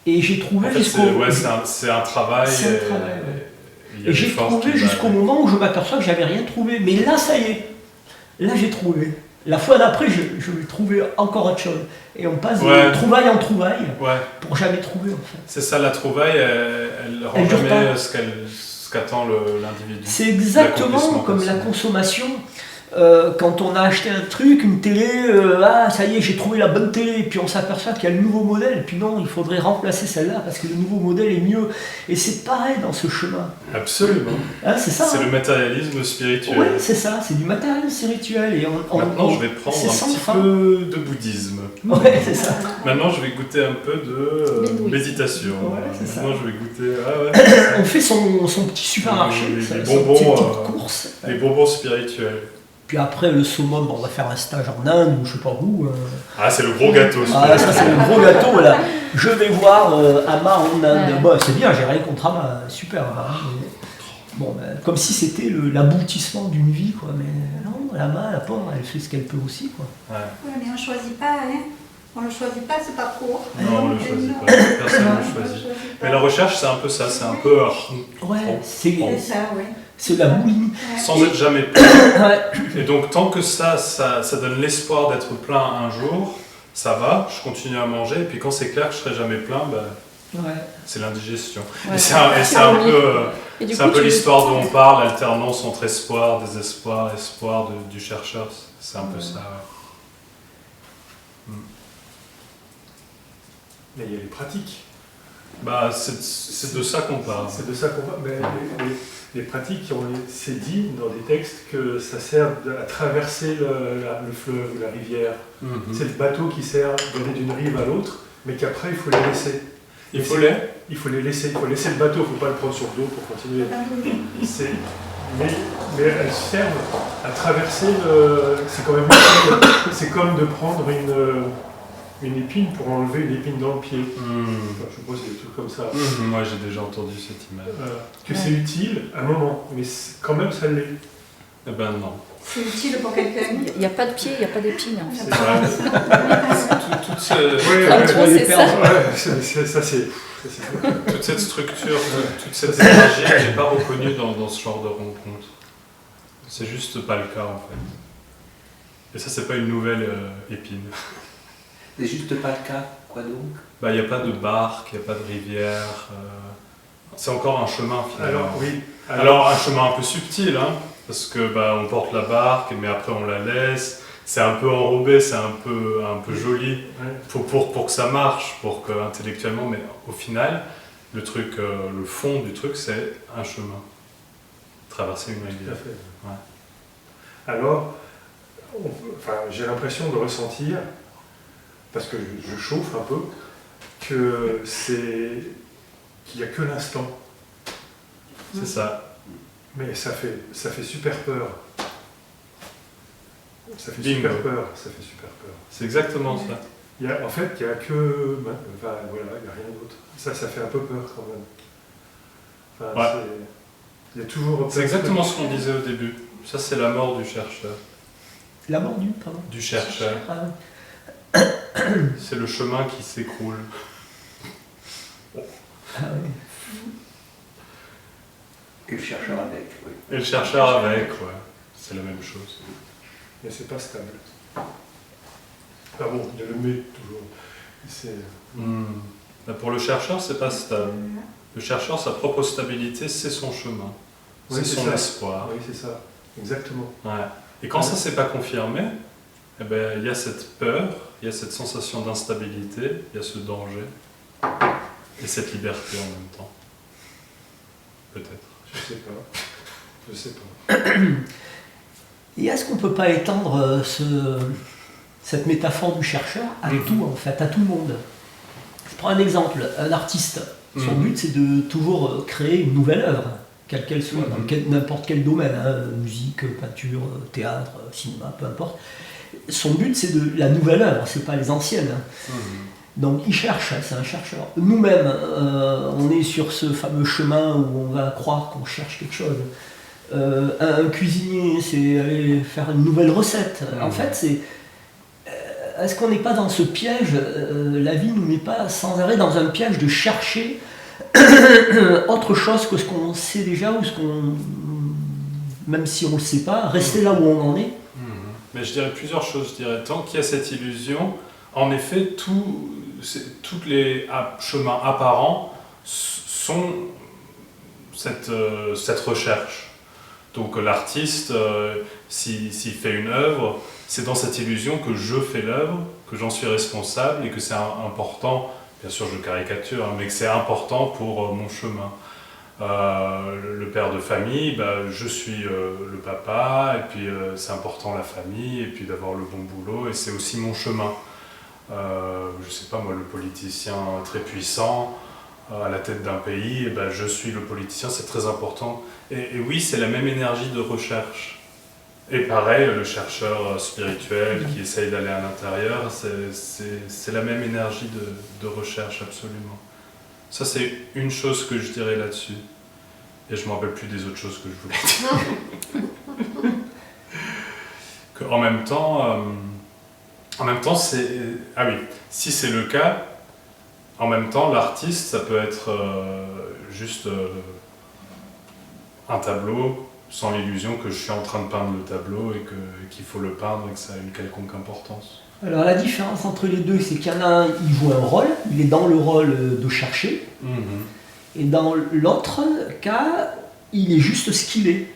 Et j'ai trouvé en fait, c'est un travail. Et j'ai trouvé jusqu'au moment où je m'aperçois que j'avais rien trouvé. Mais là, ça y est. Là, j'ai trouvé. La fois d'après, je vais trouver encore autre chose. Et on passe de trouvaille en trouvaille pour jamais trouver, en fait. C'est ça, la trouvaille, elle rend jamais ce qu'attend l'individu. C'est exactement comme la consommation. Quand on a acheté un truc, une télé, ça y est, j'ai trouvé la bonne télé, et puis on s'aperçoit qu'il y a le nouveau modèle, et puis non, il faudrait remplacer celle-là parce que le nouveau modèle est mieux. Et c'est pareil dans ce chemin. Absolument. Hein, c'est ça. C'est le matérialisme spirituel. Oui, c'est ça, c'est du matérialisme spirituel. Et maintenant, je vais prendre un petit peu de bouddhisme. Oui, c'est ça. Maintenant, je vais goûter un peu de méditation. C'est maintenant, je vais goûter. On fait son petit supermarché, les bonbons, ses petites courses. Les bonbons spirituels. Puis après, le summum, on va faire un stage en Inde ou je sais pas où. Ah, c'est le gros gâteau. Ah, ça, c'est le gros gâteau, là. Je vais voir Ama en Inde. Bon, c'est bien, j'ai rien contre Ama, super. Hein, Bon, ben, comme si c'était l'aboutissement d'une vie, quoi. Mais non, la main, la pauvre, elle fait ce qu'elle peut aussi, quoi. Ouais. Oui, mais on ne choisit pas, hein. On ne le choisit pas, c'est pas pour. Non, on ne le choisit pas. Personne ne le choisit. Mais la recherche, c'est un peu ça. C'est un peu Ouais, C'est ça, oui. c'est la boulimie. sans être jamais plein. Ouais. Et donc, tant que ça donne l'espoir d'être plein un jour, ça va, je continue à manger. Et puis, quand c'est clair que je serai jamais plein, Ouais. c'est l'indigestion. Ouais, Et c'est un coup, peu l'histoire dont on parle, l'alternance entre espoir, désespoir, espoir du chercheur. C'est un peu ça. Ouais. Mais il y a les pratiques. C'est de ça qu'on parle. C'est de ça qu'on parle. Mais les pratiques, c'est dit dans des textes que ça sert à traverser le fleuve ou la rivière. Mhm. C'est le bateau qui sert d'aller d'une rive à l'autre, mais qu'après il faut les laisser. Il faut les laisser. Il faut laisser le bateau, il ne faut pas le prendre sur le dos pour continuer. Mais elles servent à traverser c'est quand même utile. C'est comme de prendre une épine pour enlever une épine dans le pied. Enfin, je suppose que c'est des trucs comme ça. Moi, j'ai déjà entendu cette image. Que c'est utile à un moment, mais quand même ça l'est. Eh ben non. C'est utile pour quelqu'un. Il n'y a pas de pied, il n'y a pas d'épine en fait. C'est vrai. Toutes ces... Toute cette structure, toute cette énergie, je n'ai pas reconnue dans ce genre de rencontre. C'est juste pas le cas en fait. Et ça, c'est pas une nouvelle épine. C'est juste pas le cas, quoi donc? Il n'y a pas de barque, il n'y a pas de rivière. C'est encore un chemin finalement. Alors un chemin un peu subtil, hein, parce que on porte la barque, mais après on la laisse. C'est un peu enrobé, c'est un peu joli pour que ça marche, pour que intellectuellement, mais au final, le truc, le fond du truc, c'est un chemin. Traverser une rivière. Tout à fait. Ouais. Alors, j'ai l'impression de ressentir, parce que je chauffe un peu, qu'il n'y a que l'instant. C'est ça. Mais ça fait super peur. Ça fait Bingo. super peur. C'est exactement ça. En fait, il n'y a que... voilà, il n'y a rien d'autre. Ça fait un peu peur quand même. Ouais. Il y a toujours... C'est exactement ce qu'on disait au début. Ça, c'est la mort du chercheur. La mort Du chercheur. Ah, C'est le chemin qui s'écroule. ah, oui. Et le chercheur avec, oui. Et le chercheur avec, ouais. C'est la même chose. Mais c'est pas stable. Ah bon, il y a le mais toujours. Pour le chercheur, c'est pas stable. Le chercheur, sa propre stabilité, c'est son chemin. Oui, c'est son ça. espoir. Oui, c'est ça. Exactement. Ouais. Et quand ça, c'est pas confirmé, il y a cette peur, il y a cette sensation d'instabilité, il y a ce danger, et cette liberté en même temps. Peut-être. Je sais pas. Et est-ce qu'on ne peut pas étendre cette métaphore du chercheur à tout, en fait, à tout le monde? Je prends un exemple, un artiste, son but c'est de toujours créer une nouvelle œuvre, quelle qu'elle soit, dans n'importe quel domaine, hein, musique, peinture, théâtre, cinéma, peu importe. Son but c'est de la nouvelle œuvre, c'est pas les anciennes. Hein. Donc il cherche, c'est un chercheur. Nous-mêmes, on est sur ce fameux chemin où on va croire qu'on cherche quelque chose. Un cuisinier, c'est aller faire une nouvelle recette. En fait, est-ce qu'on n'est pas dans ce piège? La vie nous met pas sans arrêt dans un piège de chercher autre chose que ce qu'on sait déjà, ou même si on ne le sait pas, rester là où on en est. Mais je dirais plusieurs choses. Je dirais, tant qu'il y a cette illusion, en effet, tous les chemins apparents sont cette recherche. Donc l'artiste, s'il fait une œuvre, c'est dans cette illusion que je fais l'œuvre, que j'en suis responsable et que c'est important, bien sûr je caricature, mais que c'est important pour mon chemin. Le père de famille, je suis le papa, et puis c'est important la famille, et puis d'avoir le bon boulot, et c'est aussi mon chemin. Je sais pas moi, le politicien très puissant, à la tête d'un pays, je suis le politicien, c'est très important. Et oui, c'est la même énergie de recherche. Et pareil, le chercheur spirituel qui essaye d'aller à l'intérieur, c'est la même énergie de recherche, absolument. Ça, c'est une chose que je dirais là-dessus. Et je ne me rappelle plus des autres choses que je voulais dire. En même temps, c'est... Ah oui, si c'est le cas, en même temps, l'artiste, ça peut être juste un tableau, sans l'illusion que je suis en train de peindre le tableau et qu'il faut le peindre et que ça a une quelconque importance. Alors la différence entre les deux, c'est qu'il y en a un, il joue un rôle, il est dans le rôle de chercher, et dans l'autre cas, il est juste ce qu'il est.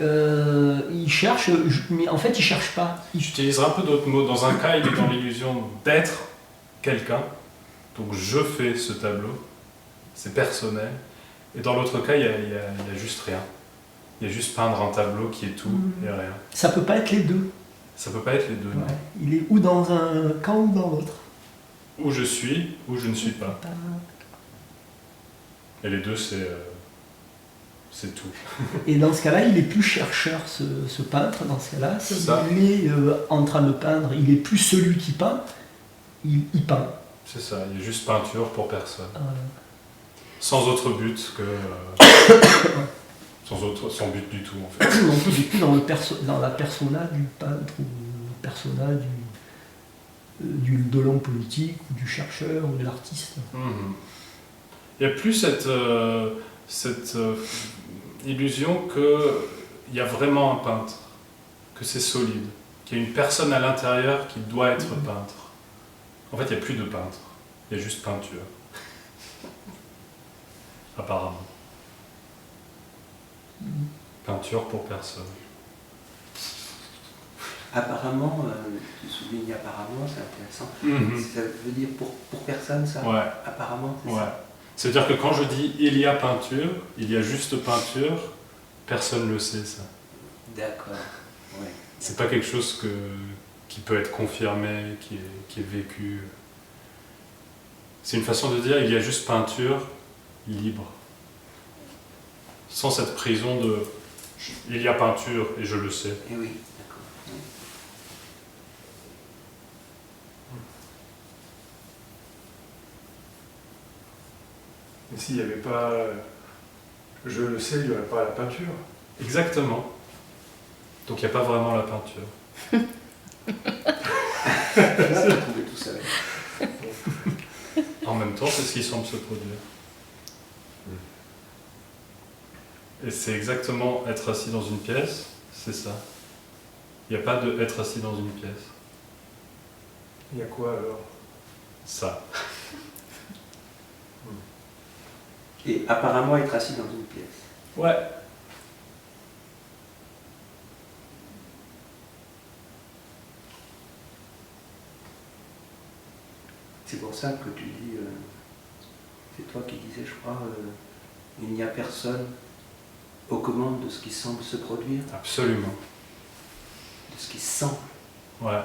Il cherche, mais en fait il cherche pas. J'utiliserai un peu d'autres mots. Dans un cas, il est dans l'illusion d'être quelqu'un, donc je fais ce tableau, c'est personnel. Et dans l'autre cas, il y a juste rien. Il y a juste peindre un tableau qui est tout et rien. Ça peut pas être les deux. Ça peut pas être les deux, non. Ouais. Il est ou dans un camp ou dans l'autre. Ou je suis, ou je ne suis pas. Et les deux, c'est tout. Et dans ce cas-là, il est plus chercheur, ce peintre. Dans ce cas-là, C'est ça. s'il est en train de peindre, il est plus celui qui peint, il peint. C'est ça, il y a juste peinture pour personne. Sans autre but que... sans but du tout, en fait. On peut du coup dans la persona du peintre ou le persona de l'homme politique ou du chercheur ou de l'artiste. Il n'y a plus cette illusion qu'il y a vraiment un peintre, que c'est solide, qu'il y a une personne à l'intérieur qui doit être peintre. En fait, il n'y a plus de peintre, il y a juste peinture. Apparemment. Peinture pour personne. Apparemment, tu soulignes apparemment, c'est intéressant. Ça veut dire pour personne, ça? Ouais. Apparemment, c'est Ouais. ça. C'est-à-dire que quand je dis il y a peinture, il y a juste peinture, personne ne le sait, ça. D'accord. Ouais. C'est pas quelque chose qui peut être confirmé, qui est vécu. C'est une façon de dire il y a juste peinture libre. Sans cette prison de il y a peinture et je le sais. Et oui, d'accord. Oui. Et s'il n'y avait pas, je le sais, il n'y aurait pas la peinture. Exactement. Donc il n'y a pas vraiment la peinture. Là, tu trouvais tout ça. En même temps, c'est ce qui semble se produire. Et c'est exactement être assis dans une pièce, c'est ça. Il n'y a pas de être assis dans une pièce. Il y a quoi alors? Ça. Et apparemment être assis dans une pièce. Ouais. C'est pour ça que tu dis, c'est toi qui disais, je crois, il n'y a personne aux commandes de ce qui semble se produire, Absolument. de ce qui semble. Ouais.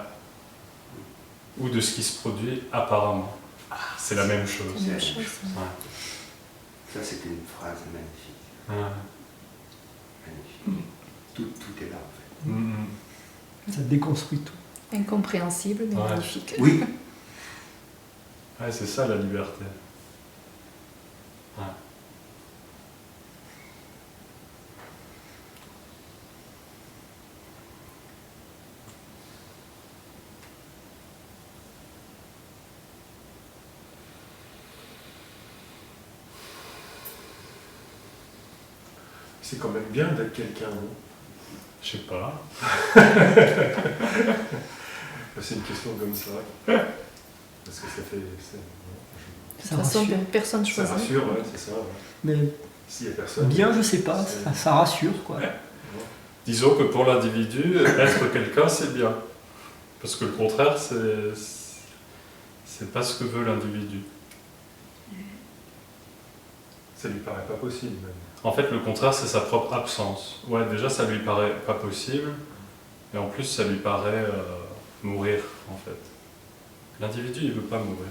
Ou de ce qui se produit apparemment. C'est la même chose. C'est la même chose. Ouais. Ça, c'était une phrase magnifique. Ouais. Magnifique. Tout est là, en fait. Mhm. Ça déconstruit tout. Incompréhensible, mais Ouais. magnifique. Oui, Ouais, c'est ça la liberté. Ouais. C'est quand même bien d'être quelqu'un, non? Je sais pas. C'est une question comme ça. Parce que ça fait... De Ça toute façon, rassure. personne ne Ça choisit. rassure, ouais, c'est ça. Ouais. Mais S'il n'y a personne... bien, je sais pas, c'est- ça rassure quoi. Ouais. Disons que pour l'individu, être quelqu'un, c'est bien. Parce que le contraire, c'est pas ce que veut l'individu. Ça lui paraît pas possible, même. En fait, le contraire, c'est sa propre absence. Ouais, déjà, ça lui paraît pas possible, et en plus, ça lui paraît mourir, en fait. L'individu, il veut pas mourir.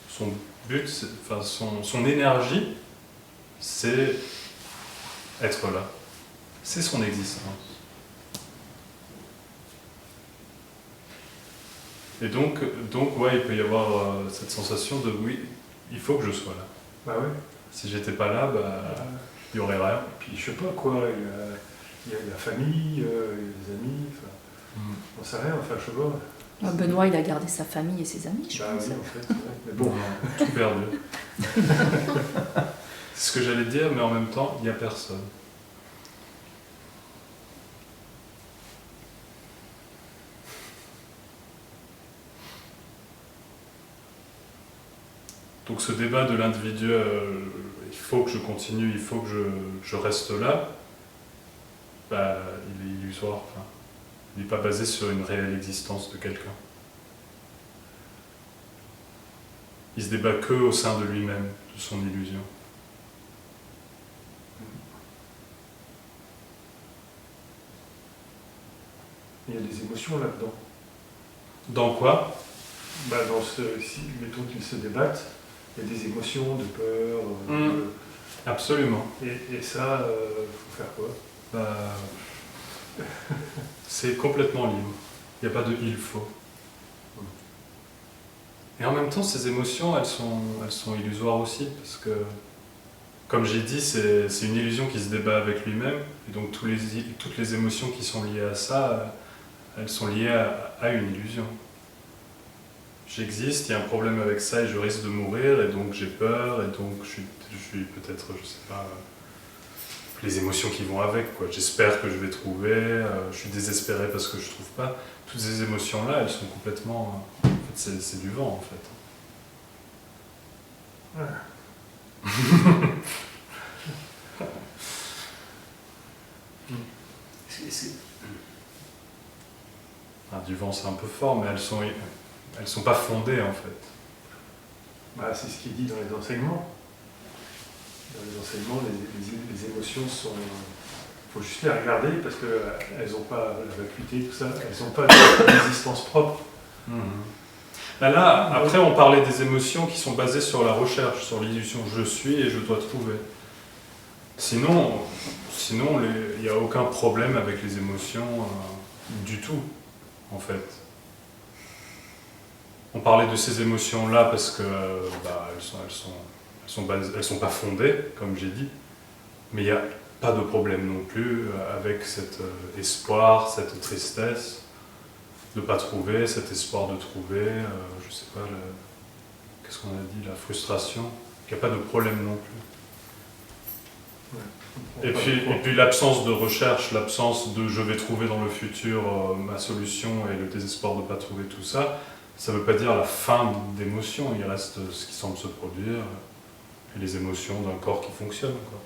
Son but, enfin, son énergie, c'est être là. C'est son existence. Et donc ouais, il peut y avoir cette sensation de oui, il faut que je sois là. Bah ouais. Si j'étais pas là, bah, il n'y aurait rien. Et puis je sais pas quoi, il y a la famille, il y a les amis, enfin, on sait rien, enfin je sais pas. Benoît, il a gardé sa famille et ses amis, je Bah pense. oui, en fait, c'est vrai. Mais bon, Tout perdu. C'est ce que j'allais dire, mais en même temps, il n'y a personne. Donc ce débat de l'individu, il faut que je continue, il faut que je reste là, bah, il est illusoire. Enfin, il n'est pas basé sur une réelle existence de quelqu'un. Il se débat que au sein de lui-même, de son illusion. il y a des émotions là-dedans. Dans quoi? Bah, si, mettons qu'ils se débattent, il y a des émotions de peur. Absolument. Et ça, faut faire quoi? Bah, c'est complètement libre. Il n'y a pas de il faut. Et en même temps, ces émotions, elles sont illusoires aussi, parce que, comme j'ai dit, c'est une illusion qui se débat avec lui-même, et donc toutes les émotions qui sont liées à ça, elles sont liées à une illusion. J'existe, il y a un problème avec ça, et je risque de mourir, et donc j'ai peur, et donc je suis peut-être, je sais pas, les émotions qui vont avec, quoi. J'espère que je vais trouver, je suis désespéré parce que je trouve pas. Toutes ces émotions-là, elles sont complètement... En fait, c'est du vent, en fait. Ouais. Du vent, c'est un peu fort, mais elles sont pas fondées, en fait. Bah, c'est ce qu'il dit dans les enseignements. Dans les enseignements, les émotions sont... Il faut juste les regarder parce qu'elles n'ont pas la vacuité, tout ça, elles n'ont pas d'existence propre. Là, après, on parlait des émotions qui sont basées sur la recherche, sur l'illusion je suis et je dois trouver. Sinon il n'y a aucun problème avec les émotions du tout, en fait. On parlait de ces émotions-là parce que elles sont pas fondées, comme j'ai dit, mais il n'y a pas de problème non plus avec cet espoir, cette tristesse de ne pas trouver, cet espoir de trouver, je sais pas, qu'est-ce qu'on a dit, la frustration, il n'y a pas de problème non plus. Et puis l'absence de recherche, l'absence de je vais trouver dans le futur ma solution et le désespoir de ne pas trouver tout ça, ça ne veut pas dire la fin d'émotion, il reste ce qui semble se produire et les émotions d'un corps qui fonctionne, quoi.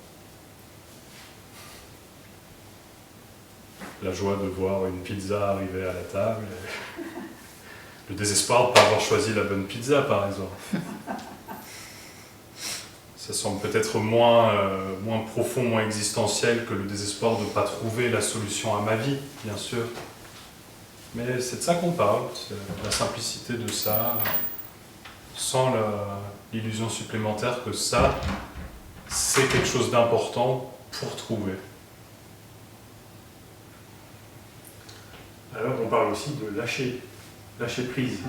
La joie de voir une pizza arriver à la table, et le désespoir de ne pas avoir choisi la bonne pizza, par exemple. Ça semble peut-être moins profond, moins existentiel que le désespoir de ne pas trouver la solution à ma vie, bien sûr. Mais c'est de ça qu'on parle, c'est la simplicité de ça, sans l'illusion supplémentaire que ça, c'est quelque chose d'important pour trouver. Alors on parle aussi de lâcher prise.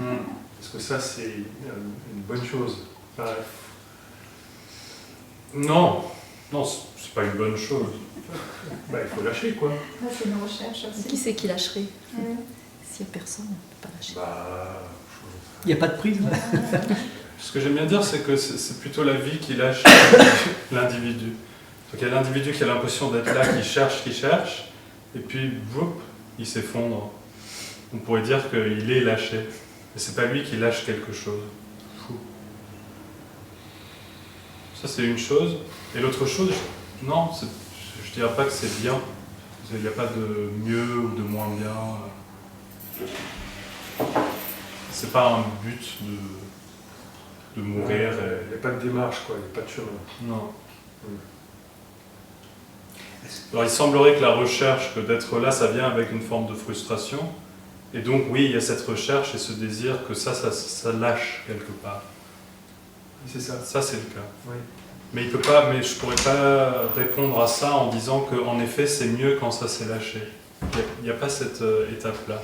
Parce que ça, c'est une bonne chose. Enfin, Non, c'est pas une bonne chose. bah, il faut lâcher, quoi. Là, c'est une recherche aussi. Qui c'est qui lâcherait? S'il n'y a personne, on ne peut pas lâcher. Bah, Il n'y a pas de prise. Ce que j'aime bien dire, c'est que c'est plutôt la vie qui lâche l'individu. Donc il y a l'individu qui a l'impression d'être là, qui cherche, et puis, whoop, il s'effondre. On pourrait dire qu'il est lâché. Mais c'est pas lui qui lâche quelque chose. Fou. Ça, c'est une chose. Et l'autre chose, non, je dirais pas que c'est bien. Il n'y a pas de mieux ou de moins bien. C'est pas un but de mourir. il n'y a pas de démarche, quoi. Il n'y a pas de chemin. Non. Alors il semblerait que la recherche, que d'être là, ça vient avec une forme de frustration. Et donc oui, il y a cette recherche et ce désir que ça lâche quelque part. C'est ça. Ça c'est le cas. Oui. Mais je ne pourrais pas répondre à ça en disant qu'en effet c'est mieux quand ça s'est lâché. Il n'y a pas cette étape-là.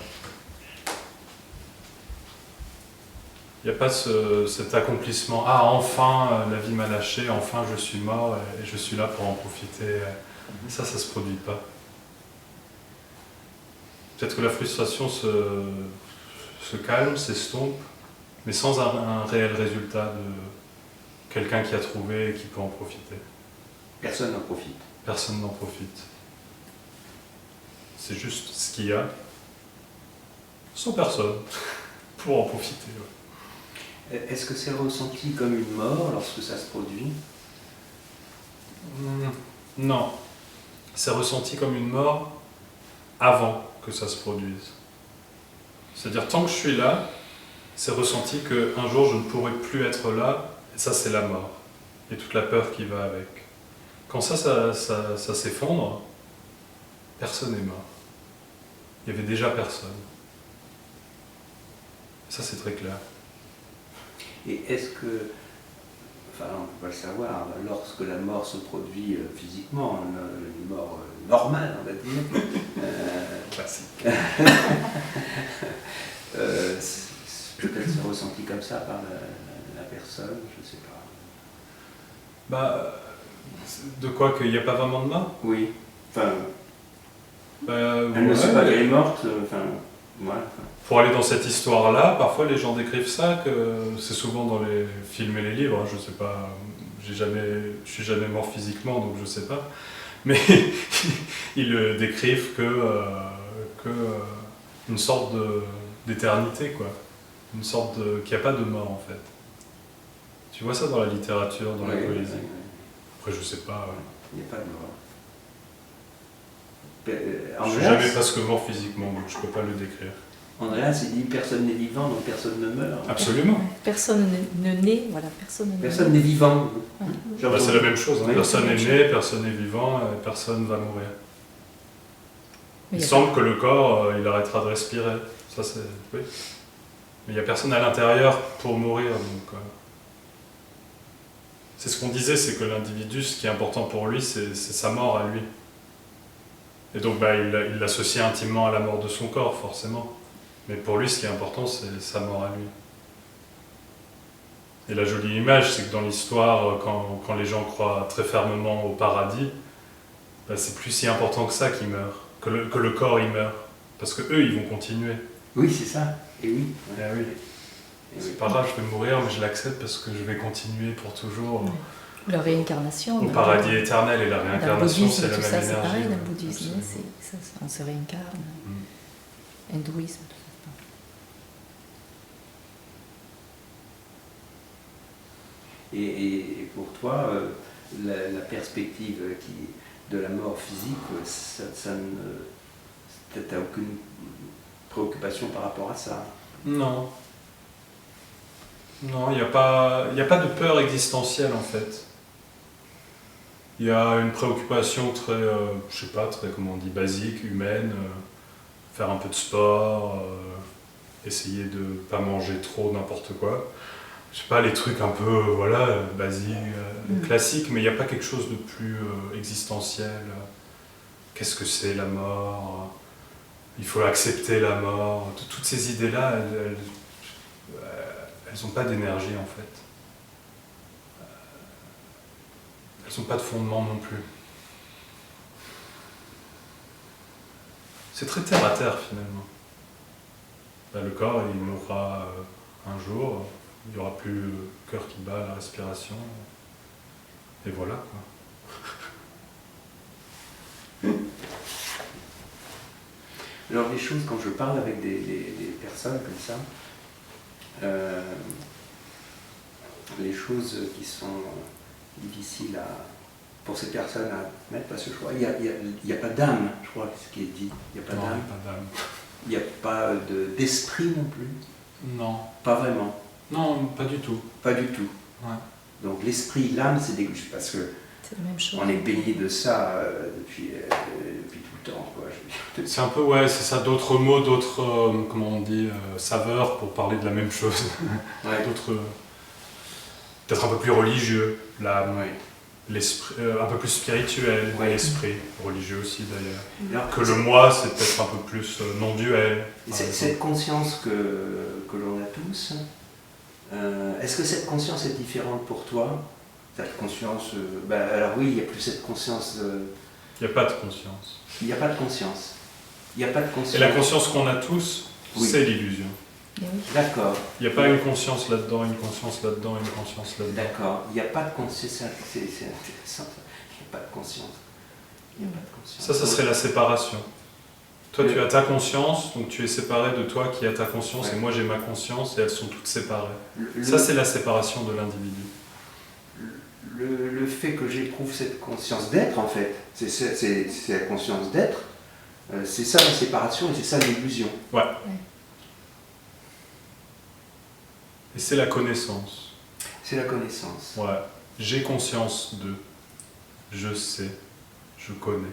Il n'y a pas cet accomplissement. Ah, enfin, la vie m'a lâché, enfin je suis mort et je suis là pour en profiter. Ça se produit pas. Peut-être que la frustration se calme, s'estompe, mais sans un réel résultat de quelqu'un qui a trouvé et qui peut en profiter. Personne n'en profite. Personne n'en profite. C'est juste ce qu'il y a, sans personne, pour en profiter. Ouais. Est-ce que c'est ressenti comme une mort lorsque ça se produit? Non. C'est ressenti comme une mort avant que ça se produise. C'est-à-dire, tant que je suis là, c'est ressenti qu'un jour je ne pourrai plus être là, et ça c'est la mort. Et toute la peur qui va avec. Quand ça s'effondre, personne n'est mort. Il y avait déjà personne. Ça c'est très clair. Et est-ce que, enfin on peut pas le savoir, lorsque la mort se produit physiquement, une mort normale on va dire, Classique. peut-être c'est ressenti comme ça par la personne, je sais pas. Bah, de quoi, qu'il n'y a pas vraiment de mort? Oui, enfin, Bah, elle ne sait pas qu'elle est morte, enfin, voilà. Pour aller dans cette histoire-là, parfois les gens décrivent ça, que c'est souvent dans les films et les livres, hein, je sais pas, je suis jamais mort physiquement, donc je sais pas, mais ils décrivent que une sorte d'éternité, quoi, une sorte qu'il n'y a pas de mort en fait. Tu vois ça dans la littérature, dans la poésie. Après je sais pas. Il n'y a pas de mort. Je suis jamais presque mort physiquement, donc je peux pas le décrire. Andreas, il dit personne n'est vivant, donc personne ne meurt. Absolument. Personne ne naît, voilà, personne ne Personne n'est vivant. Bah, c'est la même chose, hein. Oui, Personne n'est né, personne n'est vivant, personne va mourir. Mais Il y a semble que le corps, il arrêtera de respirer. Ça, c'est... Oui. Mais il n'y a personne à l'intérieur pour mourir. Donc, c'est ce qu'on disait, c'est que l'individu, ce qui est important pour lui, c'est sa mort à lui. Et donc bah, il l'associe intimement à la mort de son corps, forcément. Mais pour lui, ce qui est important, c'est sa mort à lui. Et la jolie image, c'est que dans l'histoire, quand les gens croient très fermement au paradis, bah, c'est plus si important que ça qu'ils meurent, que le corps il meurt. Parce que eux, ils vont continuer. Oui, c'est ça. Et oui. Eh oui. C'est pas grave, je vais mourir, mais je l'accepte parce que je vais continuer pour toujours. la réincarnation. Au paradis éternel, et la Dans le réincarnation, bouddhisme, c'est la tout même ça, énergie. c'est pareil, dans le ouais. bouddhisme, Absolument. on se réincarne. Hindouisme, tout ça. Et pour toi, la perspective de la mort physique, t'as aucune préoccupation par rapport à ça? Non. Non, il n'y a pas de peur existentielle en fait. Il y a une préoccupation très, je sais pas, très, comment on dit, basique, humaine, faire un peu de sport, essayer de pas manger trop n'importe quoi. Je sais pas, les trucs un peu, voilà, basiques, classiques, mais il n'y a pas quelque chose de plus existentiel. Qu'est-ce que c'est la mort? Il faut accepter la mort. Toutes ces idées-là, elles n'ont pas d'énergie en fait. Elles n'ont pas de fondement non plus. C'est très terre à terre finalement. Bah, le corps, il mourra un jour, il n'y aura plus le cœur qui bat, la respiration. Et voilà quoi. Alors les choses, quand je parle avec des personnes comme ça, les choses qui sont difficiles pour ces personnes à mettre, parce que je crois qu'il n'y a pas d'âme, je crois, ce qui est dit. Il n'y a pas Non, d'âme. pas d'âme. Il n'y a pas d'esprit non plus. Non. Pas vraiment. Non, pas du tout. Pas du tout. Ouais. Donc l'esprit, l'âme, c'est dégoûtant, parce que C'est la même chose. on est baigné de ça depuis tout le temps, quoi. Je veux dire. C'est un peu, ouais, c'est ça, d'autres mots, d'autres, comment on dit, saveurs pour parler de la même chose. Ouais. D'autres, peut-être un peu plus religieux, l'âme, Ouais. l'esprit, un peu plus spirituel, Ouais. l'esprit, religieux aussi d'ailleurs. Alors, Que le moi, c'est peut-être un peu plus non-duel. par exemple. cette conscience que l'on a tous, Est-ce que cette conscience est différente pour toi? Cette conscience, alors oui, il n'y a plus cette conscience. Il n'y a pas de conscience. Il n'y a pas de conscience. Il n'y a pas de conscience. Et la conscience qu'on a tous, Oui. c'est l'illusion. Et oui. D'accord, Il n'y a pas une conscience là-dedans, une conscience là-dedans, une conscience là-dedans. d'accord. Il n'y a pas de conscience. C'est intéressant. Il n'y a pas de conscience. Il n'y a pas de conscience. Ça serait la séparation. Toi, Oui. tu as ta conscience, donc tu es séparé de toi qui a ta conscience, Ouais. et moi j'ai ma conscience, et elles sont toutes séparées. Le- Ça, c'est la séparation de l'individu. le fait que j'éprouve cette conscience d'être, en fait, c'est la conscience d'être, c'est ça la séparation et c'est ça l'illusion. Et c'est la connaissance. C'est la connaissance. Ouais. J'ai conscience de. Je sais. Je connais.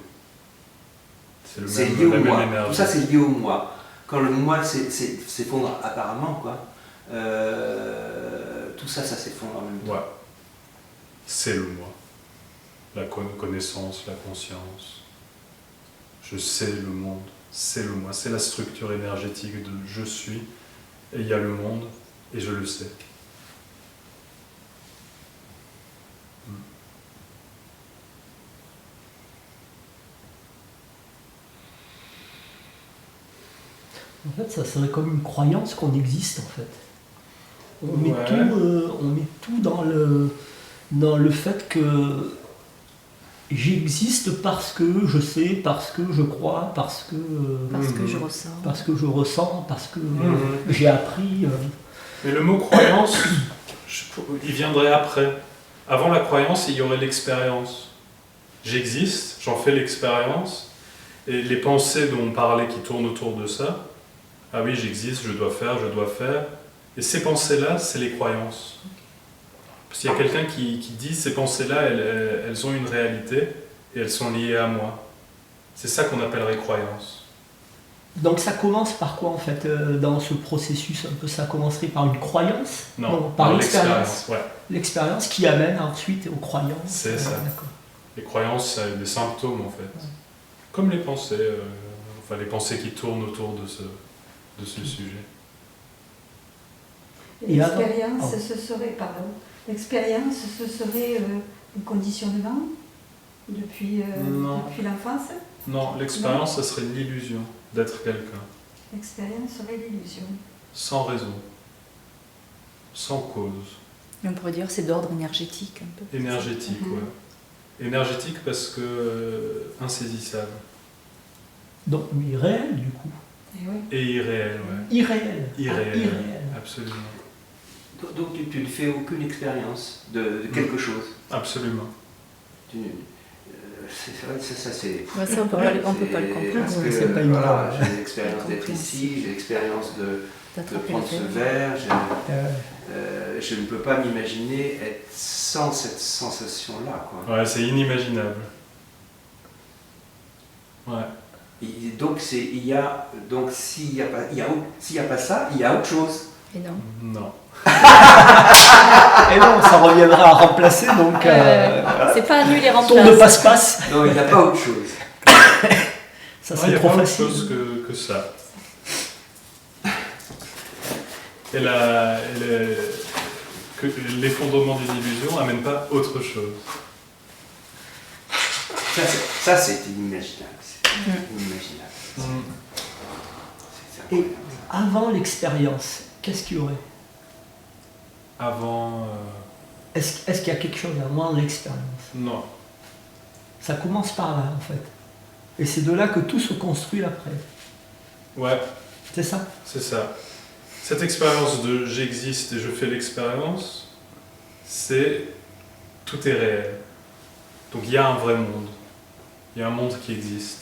C'est C'est même, lié au la même moi. énergie. Tout ça, c'est lié au moi. Quand le moi s'effondre apparemment, quoi, tout ça, ça s'effondre en même temps. Ouais. C'est le moi. La connaissance, la conscience. Je sais le monde. C'est le moi. C'est la structure énergétique de je suis. Et il y a le monde. Et je le sais. En fait, ça serait comme une croyance qu'on existe, en fait. On met, Ouais. on met tout dans le fait que j'existe parce que je sais, parce que je crois, parce que je ressens. parce que je ressens, parce que Mhm. j'ai appris. Mais le mot croyance, il viendrait après. Avant la croyance, il y aurait l'expérience. J'existe, j'en fais l'expérience, et les pensées dont on parlait qui tournent autour de ça, ah oui, j'existe, je dois faire, et ces pensées-là, c'est les croyances. Parce qu'il y a quelqu'un qui dit ces pensées-là, elles ont une réalité, et elles sont liées à moi. C'est ça qu'on appellerait croyance. Donc ça commence par quoi en fait dans ce processus un peu? Ça commencerait par une croyance? Non, par l'expérience. Ouais. L'expérience qui amène ensuite aux croyances. C'est ça. D'accord. Les croyances, c'est des symptômes en fait. Comme les pensées, les pensées qui tournent autour de ce sujet. Et avant- L'expérience, Oh. ce serait, l'expérience, ce serait le conditionnement depuis, Non. depuis l'enfance. Non, l'expérience, ça serait l'illusion d'être quelqu'un, L'expérience serait l'illusion. sans raison, sans cause, On pourrait dire c'est d'ordre énergétique un peu. énergétique, Mhm. ouais. Énergétique parce que insaisissable Donc irréel du coup. Et oui. et irréel, ouais. Irréel. Irréel. Ah, irréel. Absolument, Donc tu ne fais aucune expérience de quelque chose. absolument. C'est vrai, ça c'est. Ouais, ça, on peut pas le comprendre. Parce que c'est pas une voilà, grave. j'ai l'expérience d'être ici, j'ai l'expérience de D'attraper prendre la ce tête. verre. Euh, Je ne peux pas m'imaginer être sans cette sensation-là, quoi. Ouais, c'est inimaginable. Ouais. Et donc s'il y a pas ça, il y a autre chose. Et non. Non. Et non, ça reviendra à remplacer donc C'est pas à nous les tour de remplacer. passe-passe. Non, il n'y a pas autre chose. Ça Il serait n'y a trop pas autre facile. chose que ça. Et que l'effondrement des illusions n'amène pas autre chose. Ça c'est inimaginable. C'est inimaginable. C'est Et incroyable. avant l'expérience, qu'est-ce qu'il y aurait? Avant... Est-ce qu'il y a quelque chose avant l'expérience? non. Ça commence par là en fait. Et c'est de là que tout se construit après. Ouais, C'est ça? c'est ça. Cette expérience de j'existe et je fais l'expérience, c'est tout est réel. Donc il y a un vrai monde. Il y a un monde qui existe.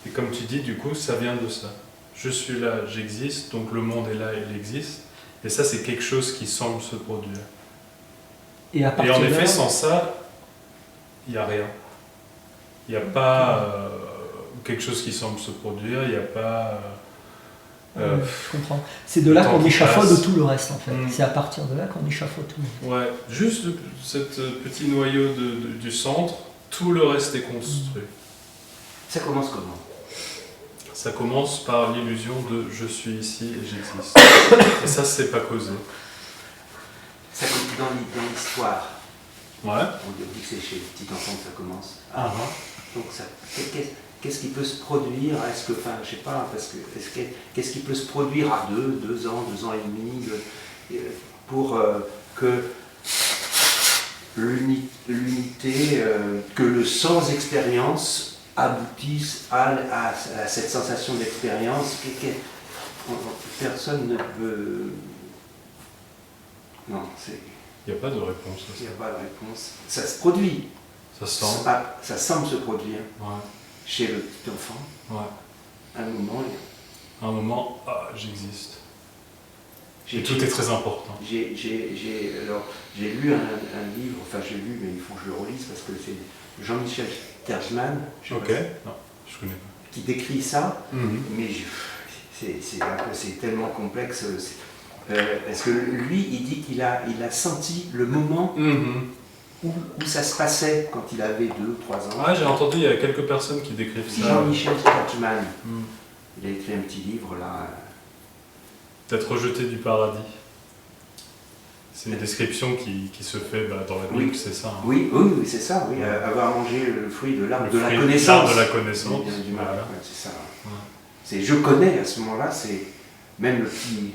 Et comme tu dis, du coup, ça vient de ça. Je suis là, j'existe, donc le monde est là, il existe. Et ça, c'est quelque chose qui semble se produire. Et à Et partir en de effet, là, sans ça, il n'y a rien. Il n'y a pas quelque chose qui semble se produire, il n'y a pas... je comprends. C'est de là le temps qu'on qui échafaude passe. tout le reste en fait. Mm. C'est à partir de là qu'on échafaude tout. Ouais, juste ce petit noyau du centre, tout le reste est construit. Ça commence comment? Ça commence par l'illusion de je suis ici et j'existe. Et ça, c'est pas causé. dans l'histoire, Ouais. on dit que c'est chez les petits enfants que ça commence. Ah, Donc qu'est-ce qui peut se produire? Est-ce que, enfin, je sais pas, parce que qu'est-ce qui peut se produire à 2 ans, 2 ans et demi, pour que l'unité, que le sans expérience aboutisse à cette sensation d'expérience. Personne ne peut. Non, il n'y a pas de réponse à il n'y ça. a pas de réponse. Ça se produit. Ça sent. Ça semble se produire Ouais. chez le petit enfant. Ouais. À un moment, À un moment, j'existe. Et j'ai tout est très important. J'ai lu un livre, enfin j'ai lu, mais il faut que je le relise parce que c'est Jean-Michel Terjman, je sais Ok. pas, Non, je connais pas. qui décrit ça, Mhm. mais c'est tellement complexe. Parce que lui, il dit qu'il a senti le moment Mhm. où ça se passait quand il avait 2-3 ans. Ah, j'ai entendu, il y a quelques personnes qui décrivent ça. Jean-Michel Terjman, Mhm. il a écrit un petit livre là. D'être rejeté du paradis. C'est une description qui se fait dans la Bible, Oui. c'est ça. Hein. Oui, c'est ça, oui, avoir mangé le fruit de l'arbre Le de la fruit connaissance. de la connaissance. Du mal, Voilà. ouais, c'est ça. Ouais. C'est je connais à ce moment-là, c'est même le petit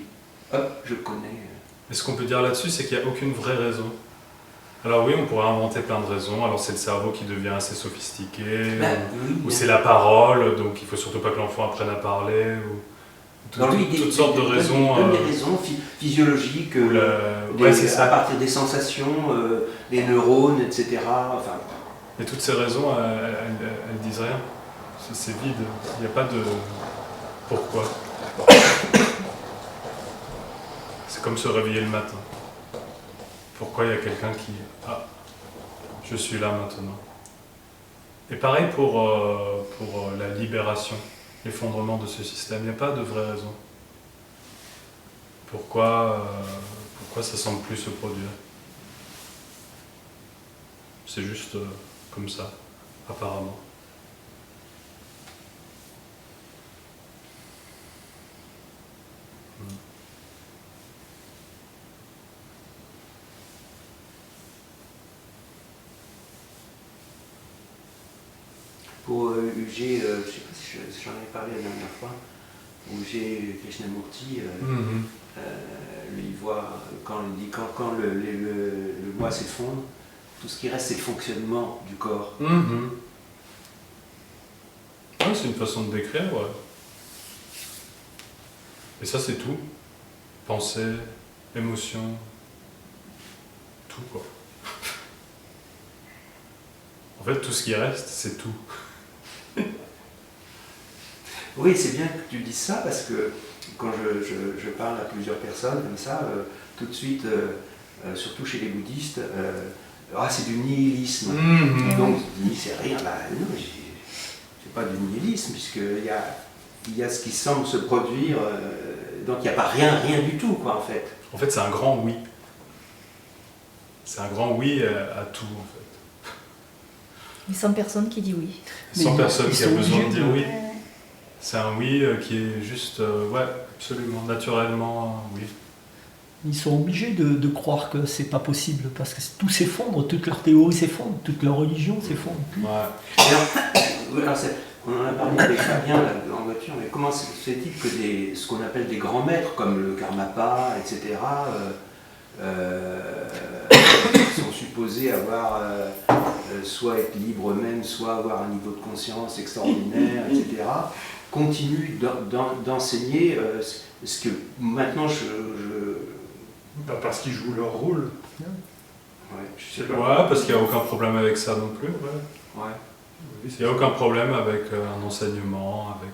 hop, je connais. Mais ce qu'on peut dire là-dessus, c'est qu'il n'y a aucune vraie raison. Alors oui, on pourrait inventer plein de raisons. Alors c'est le cerveau qui devient assez sophistiqué, ou c'est la parole, donc il faut surtout pas que l'enfant apprenne à parler, ou toutes sortes de raisons. Il donne des raisons physiologiques, Ouais, c'est ça. à partir des sensations, des neurones, etc. Enfin, Et toutes ces raisons, elles disent rien. C'est vide. Il n'y a pas de pourquoi. C'est comme se réveiller le matin. Pourquoi il y a quelqu'un qui... Ah, je suis là maintenant. Et pareil pour la libération, l'effondrement de ce système. Il n'y a pas de vraie raison. Pourquoi ça semble plus se produire? C'est juste comme ça, apparemment. pour UG, je ne sais pas si j'en avais parlé la dernière fois, UG Krishnamurti, lui il voit, quand le moi s'effondre, tout ce qui reste c'est le fonctionnement du corps. Ouais, c'est une façon de décrire, ouais. Et ça c'est tout. Pensée, émotion, tout quoi. En fait, tout ce qui reste, c'est tout. Oui, c'est bien que tu dises ça parce que quand je parle à plusieurs personnes comme ça, tout de suite, surtout chez les bouddhistes, c'est du nihilisme. Donc, c'est rien. Bah, non, c'est pas du nihilisme puisqu'il y a ce qui semble se produire, donc il n'y a pas rien du tout, quoi, en fait. En fait, c'est un grand oui. C'est un grand oui à tout, en fait. Mais sans personne qui dit oui. Sans personne qui a besoin de dire oui. Ouais. C'est un oui qui est juste, ouais, absolument, naturellement, oui. Ils sont obligés de croire que c'est pas possible parce que tout s'effondre, toute leur théorie s'effondre, toute leur religion s'effondre. Ouais. Alors, on en a parlé avec Fabien là, en voiture, mais comment se fait-il que ce qu'on appelle des grands maîtres comme le Karmapa, etc., sont supposés avoir soit être libres eux-mêmes, soit avoir un niveau de conscience extraordinaire, etc., continuent d'enseigner ce que maintenant Parce qu'ils jouent leur rôle. Ouais, Je sais pas. Ouais, parce qu'il n'y a aucun problème avec ça non plus. ouais. Oui, Il n'y a aucun problème avec un enseignement, avec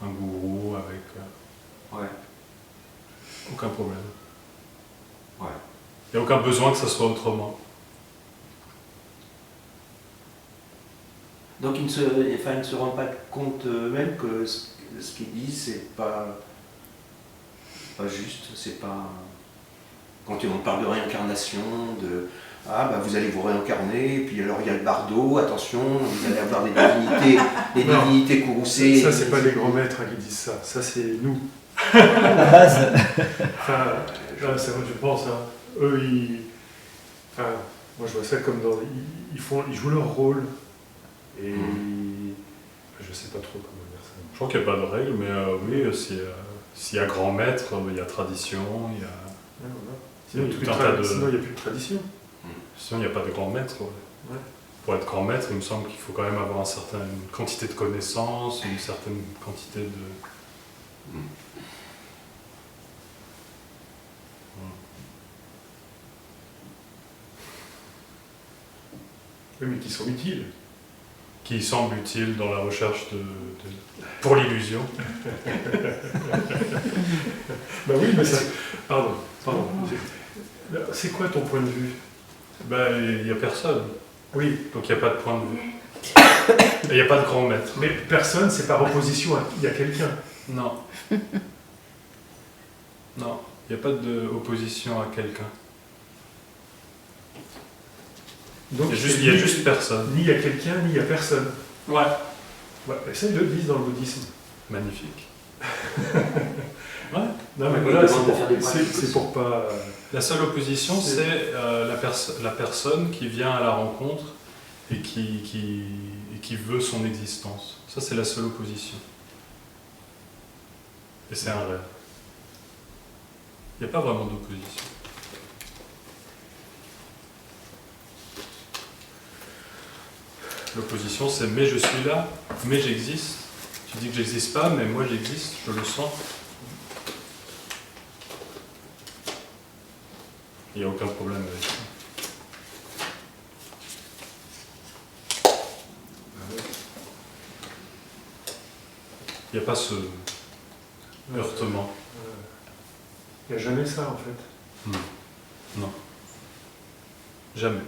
un gourou, avec... Ouais. Aucun problème. Ouais. Il n'y a aucun besoin que ça soit autrement. Donc ils ne se rendent pas compte eux-mêmes que ce qu'ils disent, c'est pas juste, c'est pas... Quand on parle de réincarnation, vous allez vous réincarner, puis alors il y a le bardo, attention, vous allez avoir des divinités courroucées. Ça, c'est pas les grands maîtres qui disent ça, ça c'est nous. La base. Enfin, là, c'est vrai, je pense, hein. Eux, Enfin, moi je vois ça comme dans... Ils jouent leur rôle. Et je sais pas trop comment dire ça. Je crois qu'il n'y a pas de règle, mais oui, s'il y a grand maître, il y a tradition, il y a... Ouais, voilà. Sinon, il Tout n'y un a, tas de- plus de tradition. Sinon, il n'y a pas de grand maître. Ouais. Ouais. Pour être grand maître, il me semble qu'il faut quand même avoir une certaine quantité de connaissances, une certaine quantité de... Oui, mais qui sont utiles. Qui semble utile dans la recherche pour l'illusion. Bah oui, mais ça... Pardon. C'est quoi ton point de vue? Il n'y a personne, Oui, donc il n'y a pas de point de vue. Et il n'y a pas de grand maître. mais personne, c'est par opposition à il y a quelqu'un. Non. Non, il n'y a pas d'opposition à quelqu'un. Donc Il y a juste personne. Ni il y a quelqu'un, ni il y a personne. Ouais. Ouais, et ça, ils le disent dans le bouddhisme. Magnifique. Non, mais Ouais, voilà, ils demandent de faire des c'est pratiques c'est aussi. pour pas... La seule opposition, C'est- c'est la personne qui vient à la rencontre et qui veut son existence. Ça, c'est la seule opposition. Et c'est un rêve. Il n'y a pas vraiment d'opposition. L'opposition, c'est mais je suis là, mais j'existe. Tu dis que j'existe pas, mais moi j'existe, je le sens. Il n'y a aucun problème avec ça. Il n'y a pas ce heurtement. Il n'y a jamais ça, en fait. Non. Jamais.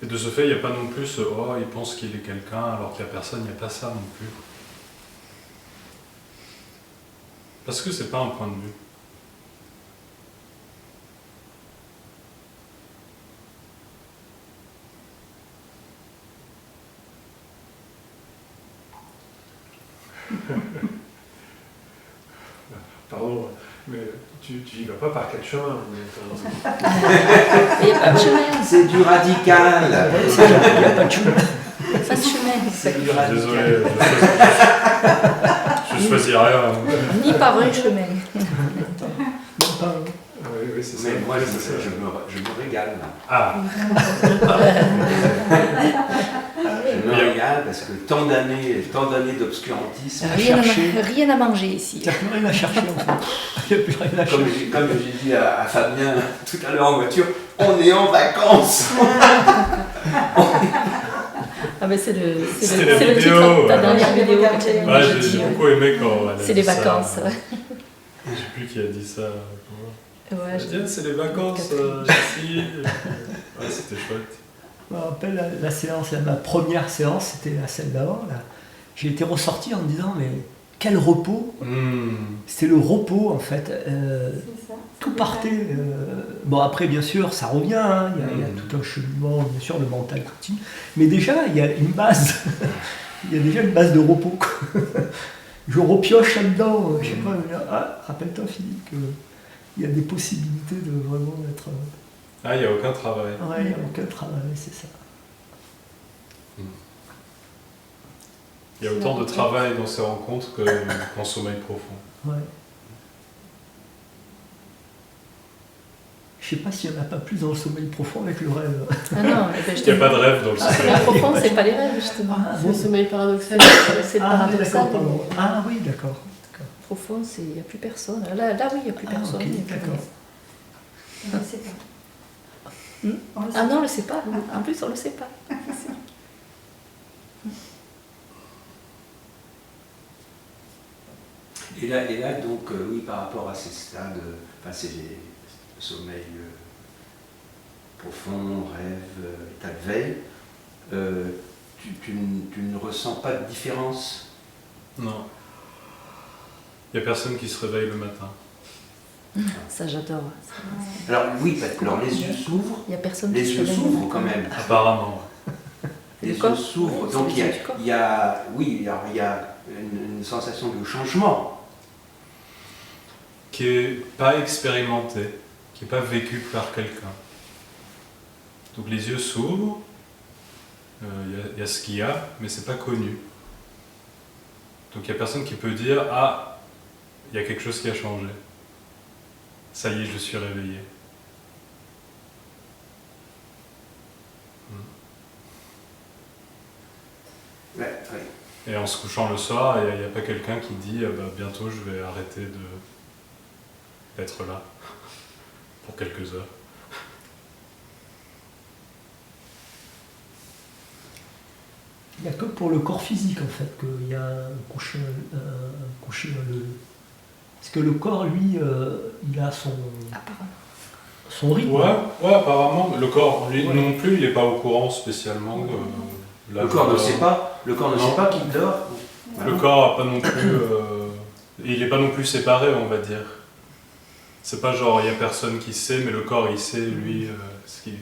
Et de ce fait, il n'y a pas non plus ce « oh, il pense qu'il est quelqu'un alors qu'il n'y a personne », il n'y a pas ça non plus. Parce que c'est pas un point de vue. Pardon, mais tu y vas pas par quatre chemins. Mais Il n'y a pas de chemin. C'est du radical. Il n'y a pas de chemin. Pas de chemin. C'est du radical. Désolé, je choisis rien. Ni par un chemin. oui, c'est ça. Mais moi, c'est ça. je me régale. Là. Ah, Je me régale parce que tant d'années d'obscurantisme. Rien à manger ici. Il n'y a plus rien à chercher en fait. Il n'y a plus rien à chercher. Comme j'ai dit à Fabien tout à l'heure en voiture, on est en vacances. Ah ben c'est le C'était la titre vidéo, de ta ouais. dernière vidéo que tu as ouais, dit. j'ai beaucoup aimé quand elle a C'est dit les ça. vacances. Ouais. Je sais plus qui a dit ça. Ouais, Elle a dit, c'est les vacances Catherine. ici. Ouais, c'était chouette. Je me rappelle la séance, ma première séance, c'était celle d'avant. Là. J'ai été ressorti en me disant, mais quel repos! C'était le repos en fait. C'est ça. Tout partait. Bon, après, bien sûr, ça revient. Hein, il y a tout un cheminement, bien sûr, le mental continue. Mais déjà, il y a une base. Il y a déjà une base de repos. Quoi. Je repioche là-dedans. Je sais pas, rappelle-toi, Philippe, qu'il y a des possibilités de vraiment être. Ah, il n'y a aucun travail. Ouais, il n'y a aucun travail, c'est ça. Il y a autant de travail dans ces rencontres qu'en sommeil profond. Ouais. Je sais pas s'il n'y en a pas plus dans le sommeil profond avec le rêve. Ah non, eh ben, Il n'y a pas de rêve dans le Le sommeil. sommeil profond, c'est pas les rêves justement. C'est le sommeil paradoxal. C'est le Ah, paradoxal. d'accord, pardon. Ah oui, d'accord. Profond, il n'y a plus personne. Là oui, il n'y a plus Ah, personne. ok, il y a plus d'accord. rien. On ne sait pas. On le sait Ah non, on ne le sait pas. En plus, on ne le sait pas. Et là donc, oui, par rapport à ces stades, enfin, c'est les sommeil profond, rêve, état de veille, tu ne ressens pas de différence? Non. Il n'y a personne qui se réveille le matin. Ça, j'adore. Alors oui, parce que alors, les yeux s'ouvrent, Il n'y a personne les qui se yeux réveille. s'ouvrent quand même. Apparemment. Les Le yeux corps. s'ouvrent, Oui, donc c'est les yeux du corps. il y a, oui, alors il y a une sensation de changement. Qui est pas expérimenté, qui est pas vécu par quelqu'un. Donc les yeux s'ouvrent, il y a ce qu'il y a, mais c'est pas connu. Donc il y a personne qui peut dire « Ah, il y a quelque chose qui a changé. Ça y est, je suis réveillé. » Ouais, ouais. Et en se couchant le soir, il n'y a pas quelqu'un qui dit bientôt je vais arrêter d'être là pour quelques heures. Il n'y a que pour le corps physique en fait qu'il y a un coucher dans le... Parce que le corps, lui, il a son rythme. Ouais, apparemment. Le corps, lui non plus, il n'est pas au courant spécialement. Le corps ne sait pas qu'il dort. Le corps a pas non plus, il n'est pas non plus séparé, on va dire. C'est pas genre il y a personne qui sait, mais le corps il sait lui ce qu'il.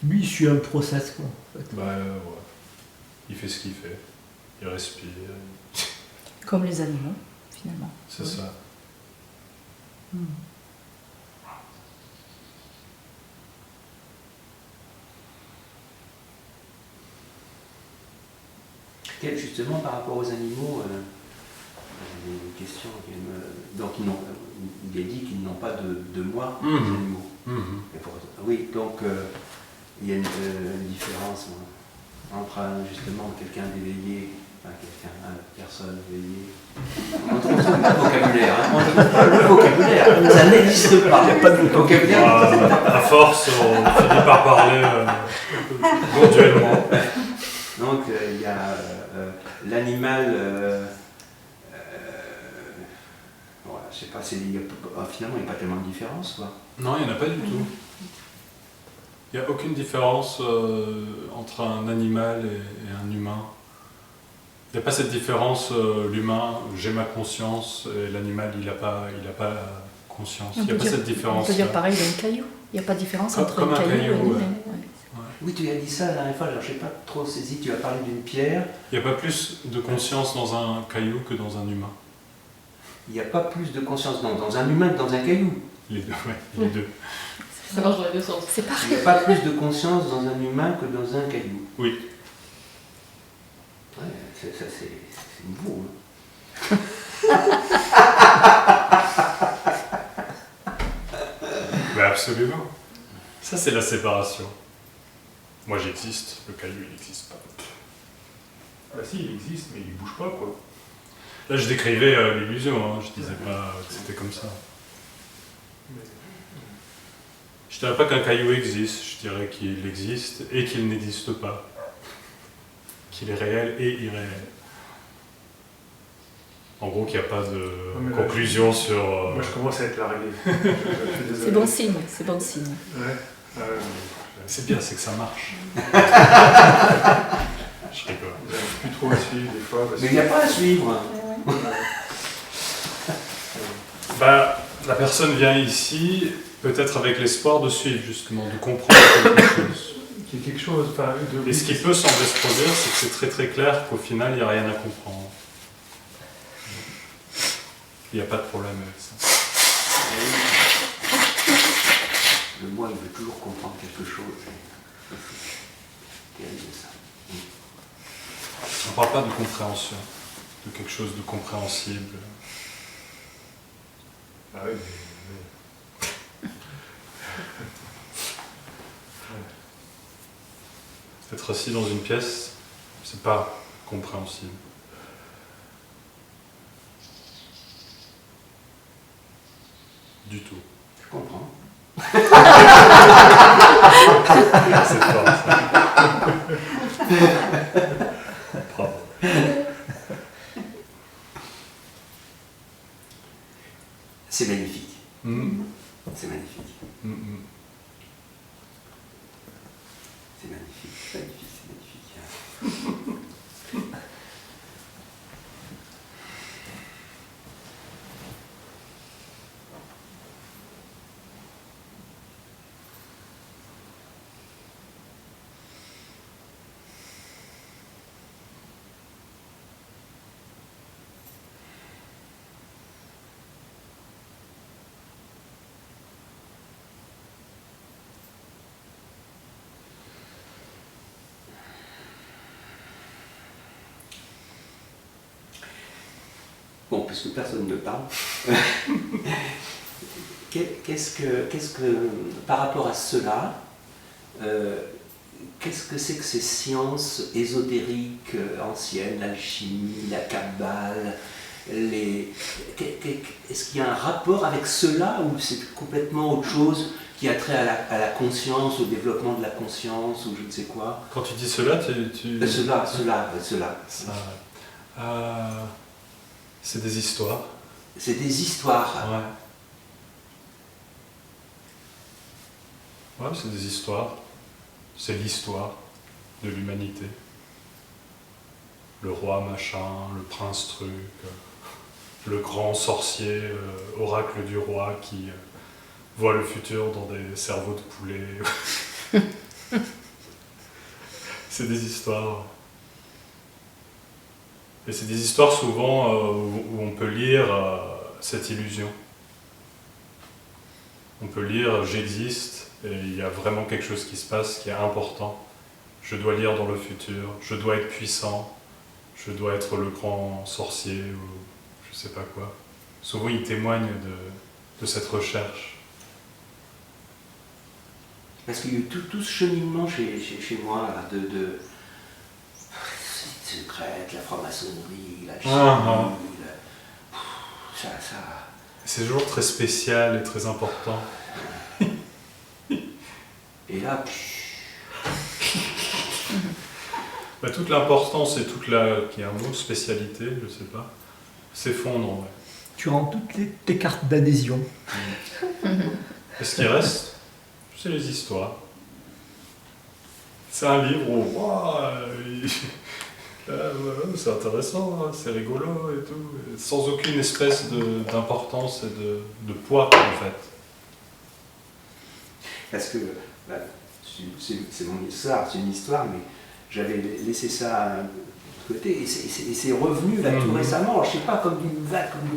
Lui, il suit un process quoi. En fait. Bah ouais. Il fait ce qu'il fait. Il respire. Comme les animaux, finalement. C'est ça. Justement, par rapport aux animaux, une question. Donc, il est dit qu'ils n'ont pas de moi, les animaux. Oui, donc il y a une différence entre justement quelqu'un d'éveillé, une personne éveillée. On ne trouve pas de vocabulaire, hein. On ne trouve pas le vocabulaire, ça n'existe pas. Il n'y a pas de vocabulaire. À force, on finit par parler graduellement. Donc il y a l'animal, voilà, je sais pas, finalement il n'y a pas tellement de différence, quoi. Non, il n'y en a pas du tout. Il n'y a aucune différence entre un animal et un humain. Il n'y a pas cette différence, l'humain, j'ai ma conscience, et l'animal, il n'a pas conscience. Il n'y a pas cette différence. On peut dire pareil d'un caillou. Il n'y a pas de différence entre comme un un caillou et caillou, un ouais. humain. Oui, tu as dit ça la dernière fois, alors je n'ai pas trop saisi, tu as parlé d'une pierre. Il n'y a pas plus de conscience dans un caillou que dans un humain. Il n'y a pas plus de conscience dans un humain que dans un caillou. Les deux, ouais, les deux. Ça marche dans les deux sens. C'est Il pareil. n'y a pas plus de conscience dans un humain que dans un caillou. Oui. Ouais, ça c'est nouveau. Mais absolument. Ça, c'est la séparation. Moi, j'existe, le caillou, il n'existe pas. Ah si, il existe, mais il bouge pas, quoi. Là, je décrivais l'illusion, hein. Je disais pas que c'était comme ça. Je dirais pas qu'un caillou existe, je dirais qu'il existe et qu'il n'existe pas. Qu'il est réel et irréel. En gros, qu'il n'y a pas de mais là, conclusion sur... Moi, je commence à être largué. Je suis désolé. C'est bon signe, c'est bon signe. Ouais. C'est bien, c'est que ça marche. Je rigole. J'arrive plus trop à suivre des fois. Parce Mais il n'y a pas à suivre. Bah, la personne vient ici, peut-être avec l'espoir de suivre, justement, de comprendre quelque chose. qu'il y ait quelque chose. Enfin, Et ce qui peut sembler se produire, c'est que c'est très très clair qu'au final, il n'y a rien à comprendre. Il n'y a pas de problème avec ça. Le moi, il veut toujours comprendre quelque chose. C'est terrible, ça. On ne parle pas de compréhension, de quelque chose de compréhensible. Ah oui, Être assis dans une pièce, c'est pas compréhensible. Du tout. Je comprends. C'est fort, ça. Bravo. C'est magnifique. Mm. C'est magnifique. Mm, mm. C'est magnifique. C'est magnifique. C'est magnifique. bon, puisque personne ne parle, par rapport à cela, qu'est-ce que c'est que ces sciences ésotériques anciennes, l'alchimie, la kabbale, est-ce qu'il y a un rapport avec cela ou c'est complètement autre chose qui a trait à la conscience, au développement de la conscience ou je ne sais quoi? Quand tu dis cela, Cela. Ça, c'est des histoires. C'est des histoires. Ouais, c'est des histoires. C'est l'histoire de l'humanité. Le roi machin, le prince truc, le grand sorcier, oracle du roi qui voit le futur dans des cerveaux de poulet. C'est des histoires. Et c'est des histoires souvent où on peut lire cette illusion. On peut lire « j'existe » et il y a vraiment quelque chose qui se passe qui est important. Je dois lire dans le futur, je dois être puissant, je dois être le grand sorcier ou je sais pas quoi. Souvent ils témoignent de cette recherche. Parce qu'il y a eu tout ce cheminement chez moi là, de secrète, la franc-maçonnerie, la chimie, ça. C'est toujours très spécial et très important. Et là, toute l'importance et toute qui est un mot, spécialité, je sais pas, s'effondre en vrai. Tu rends toutes tes cartes d'adhésion. Et ce qui reste, c'est les histoires. C'est un livre où c'est intéressant, hein, c'est rigolo et tout, sans aucune espèce d'importance et de poids en fait. parce que c'est mon histoire, c'est une histoire, mais j'avais laissé ça de côté et c'est revenu là tout récemment, je sais pas, comme d'une vague, comme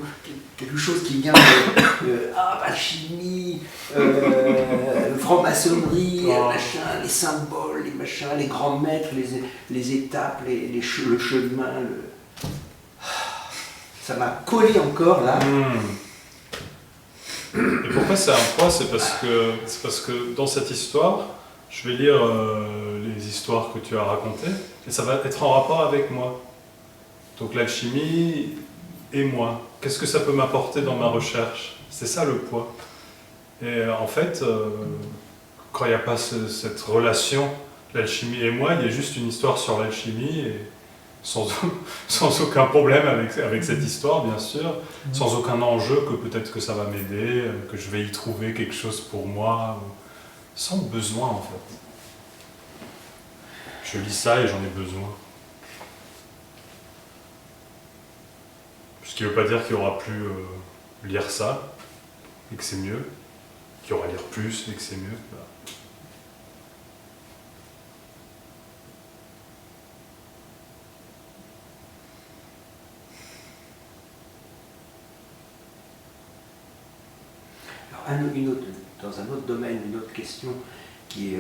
quelque chose qui vient de l'alchimie, franc-maçonnerie, machin, les symboles, les machins, les grands maîtres, les étapes, le chemin. Ça m'a collé encore là. Et pourquoi c'est un poids? C'est parce que dans cette histoire, je vais lire les histoires que tu as racontées et ça va être en rapport avec moi. Donc l'alchimie et moi. Qu'est-ce que ça peut m'apporter dans ma recherche? C'est ça le poids. Et en fait, quand il n'y a pas cette relation, l'alchimie et moi, il y a juste une histoire sur l'alchimie et sans aucun problème avec cette histoire, bien sûr, sans aucun enjeu que peut-être que ça va m'aider, que je vais y trouver quelque chose pour moi, sans besoin en fait. Je lis ça et j'en ai besoin. Ce qui ne veut pas dire qu'il n'y aura plus lire ça et que c'est mieux, qu'il y aura lire plus et que c'est mieux. Voilà. Alors, dans un autre domaine, une autre question qui est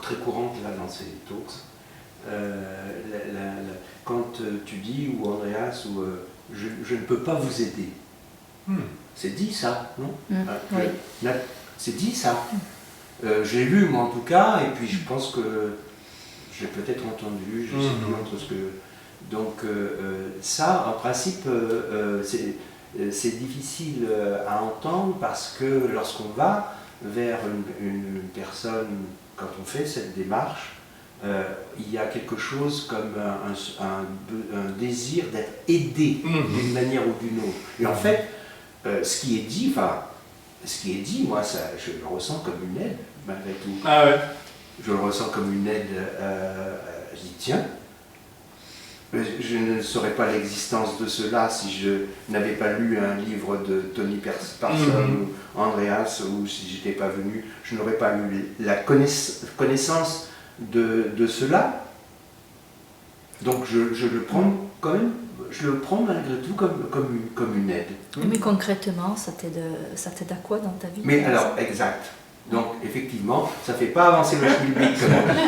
très courante là dans ces talks, quand tu dis, ou Andreas, ou je ne peux pas vous aider. C'est dit ça, non? Oui. C'est dit ça. J'ai lu moi en tout cas, et puis je pense que j'ai peut-être entendu, je ne sais plus entre ce que... Donc ça, en principe, c'est difficile à entendre parce que lorsqu'on va vers une personne, quand on fait cette démarche, il y a quelque chose comme un désir d'être aidé d'une manière ou d'une autre. Et en fait, ce qui est dit, moi, je le ressens comme une aide, malgré tout. Ah ouais. Je le ressens comme une aide, je dis tiens, je ne saurais pas l'existence de cela si je n'avais pas lu un livre de Tony Parson ou Andreas, ou si j'étais pas venu, je n'aurais pas eu la connaissance de cela. Donc je le prends quand même, je le prends malgré tout comme une aide. Mais concrètement, ça t'aide à quoi dans ta vie? Mais alors, exact. Donc effectivement, ça ne fait pas avancer le schmilblick comme on dit.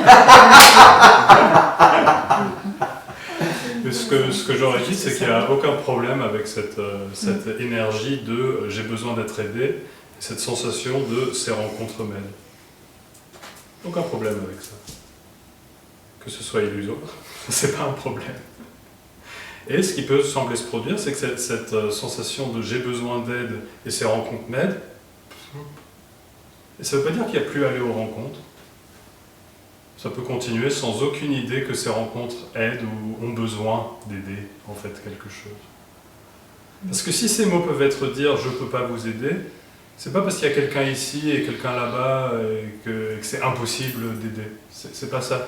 Mais Ce que j'aurais dit, c'est qu'il n'y a aucun problème avec cette énergie de j'ai besoin d'être aidé, cette sensation de ces rencontres m'aident. Aucun problème avec ça. Que ce soit illusoire, c'est pas un problème. Et ce qui peut sembler se produire, c'est que cette sensation de j'ai besoin d'aide et ces rencontres m'aident, et ça ne veut pas dire qu'il n'y a plus à aller aux rencontres. Ça peut continuer sans aucune idée que ces rencontres aident ou ont besoin d'aider en fait quelque chose. Parce que si ces mots peuvent être dire je ne peux pas vous aider, c'est pas parce qu'il y a quelqu'un ici et quelqu'un là-bas et que c'est impossible d'aider. C'est pas ça.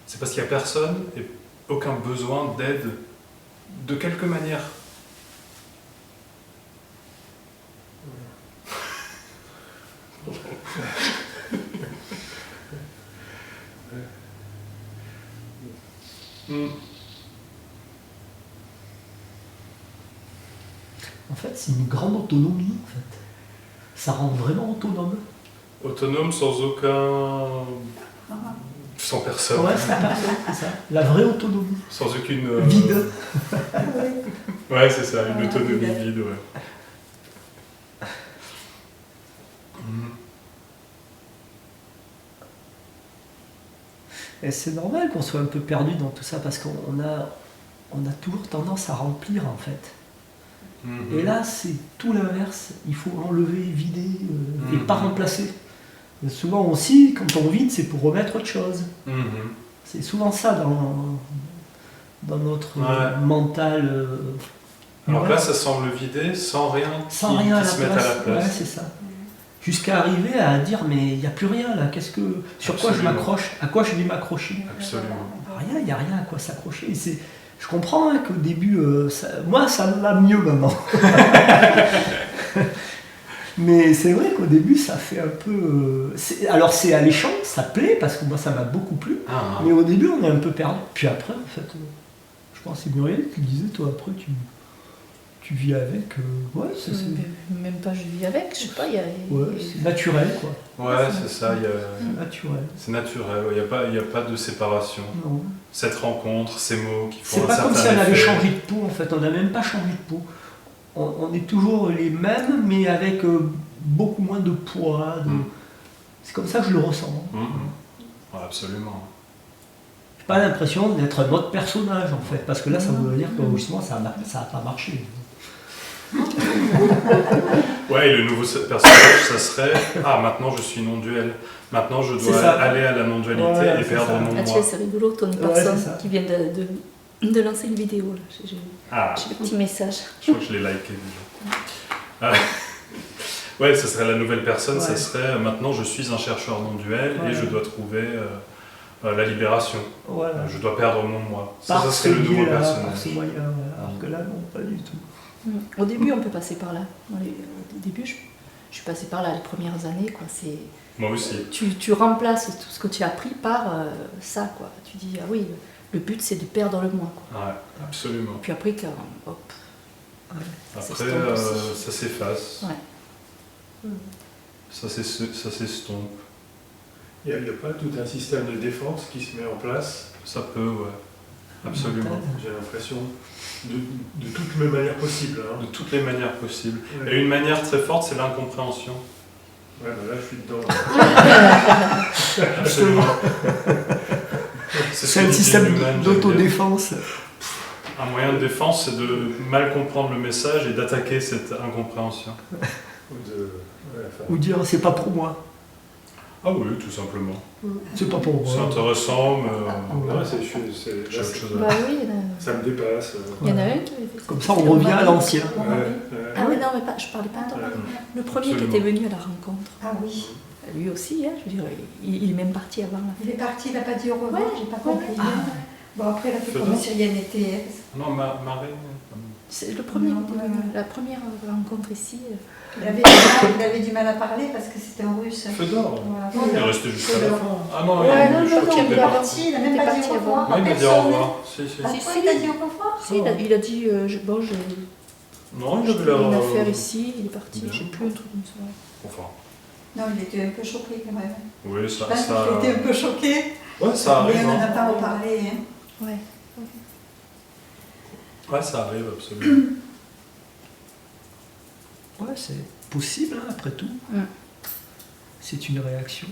C'est parce qu'il n'y a personne et aucun besoin d'aide de quelque manière. En fait, c'est une grande autonomie, en fait. Ça rend vraiment autonome. Autonome sans aucun... sans personne. Ouais, c'est ça. La vraie autonomie. Sans aucune... Vide. Ouais, c'est ça, une autonomie vide, ouais. Et c'est normal qu'on soit un peu perdu dans tout ça parce qu'on a toujours tendance à remplir, en fait. Et là, c'est tout l'inverse. Il faut enlever, vider et pas remplacer. Et souvent aussi, quand on vide, c'est pour remettre autre chose. C'est souvent ça dans notre mental. Alors là, ça semble vidé, sans rien Sans qui rien à la se mette à la place. place. Ouais, c'est ça. Jusqu'à arriver à dire, mais il n'y a plus rien là. Sur quoi je m'accroche? À quoi je vais m'accrocher? Absolument. Rien, il n'y a rien à quoi s'accrocher. Je comprends qu'au début, moi ça va mieux maintenant. Mais c'est vrai qu'au début ça fait un peu... alors c'est alléchant, ça plaît, parce que moi ça m'a beaucoup plu. Mais au début on est un peu perdu. Puis après, en fait, je pense que c'est Muriel qui disait, toi après tu vis avec... ouais, Même pas je vis avec, je sais pas, il y a... Ouais, c'est naturel quoi. Ouais, c'est ça, C'est naturel. c'est naturel, il n'y a pas de séparation. Non. Cette rencontre, ces mots qui font C'est un pas comme certain si on avait effet. changé de peau en fait, on n'a même pas changé de peau. On est toujours les mêmes, mais avec beaucoup moins de poids. C'est comme ça que je le ressens. Ouais, absolument. J'ai pas l'impression d'être un autre personnage en fait, parce que là ça veut dire que justement ça n'a pas marché. Ouais, et le nouveau personnage, ça serait maintenant je suis non-duel. Maintenant je C'est dois ça. aller à la non-dualité Ouais, et c'est perdre ça. mon Ah moi. tiens, c'est rigolo, ton Ouais, personne c'est ça. qui vient de lancer une vidéo là. J'ai le petit message. Je crois que je l'ai liké déjà. Ouais, ça serait la nouvelle personne, ça Ouais. serait maintenant je suis un chercheur non-duel et je dois trouver la libération. Voilà. Je dois perdre mon moi. Ça Par serait le nouveau biais-là, par personnage. ce moyen, ouais. Alors que là non, pas du tout. Au début, on peut passer par là. Au début, je suis passée par là les premières années, quoi. Moi aussi. Tu remplaces tout ce que tu as appris par ça, quoi. Tu dis, ah oui, le but c'est de perdre le moi, quoi. Ouais, absolument. Puis après, hop. Après, s'estompe aussi. ça s'efface. Ouais. Ça s'estompe. Il n'y a pas tout un système de défense qui se met en place, Ça peut, ouais. Absolument. j'ai l'impression, de toutes les manières possibles. Hein. De toutes les manières possibles. Ouais. Et une manière très forte, c'est l'incompréhension. Ouais, bah là je suis dedans. Absolument. C'est ce un que dit système Newman, j'aime bien. d'autodéfense. Un moyen de défense, c'est de mal comprendre le message et d'attaquer cette incompréhension. Ou dire c'est pas pour moi. Ah oui, tout simplement. C'est pas pour C'est moi. intéressant, mais Ouais, j'ai autre chose Bah à oui, ça me dépasse. il y en a un qui avait fait ça. Comme ça on revient à l'ancien. Ah oui, non, mais pas, je parlais pas de ton mari. Le premier Absolument. qui était venu à la rencontre. Ah oui. Lui aussi, hein, je veux dire, il est même parti avant la Il est parti, il n'a pas dit au revoir, Ouais, j'ai pas ouais. compris. Bon, après, il a fait Fedor. comme Syrienne était. Non, Marie. C'est le premier Non, qui était venu. ouais. La première rencontre ici. Il avait du mal à parler parce que c'était en russe. Fedor. Voilà. Il est resté jusqu'à la Fedor. fin. Ah non, Ouais, il non, je crois non, qu'il il était est parti. parti, il n'a Il même est pas dit parti au revoir. Ouais, il m'a dit au Personne. revoir. Si. Ah, Si, toi, si. il t'a dit au revoir Si, il a dit, bon, j'ai Non, il avait l'air. une affaire ici, il est parti, bien. je sais plus, un truc comme ça. Enfin, Non, il était un peu choqué quand même. oui, Je ça. pense qu'il était un peu choqué. Ouais, ça Mais arrive. on n'en Hein. a pas reparlé. Hein. Ouais. Ouais, ça arrive absolument. Ouais, c'est possible, hein, après tout. C'est une réaction.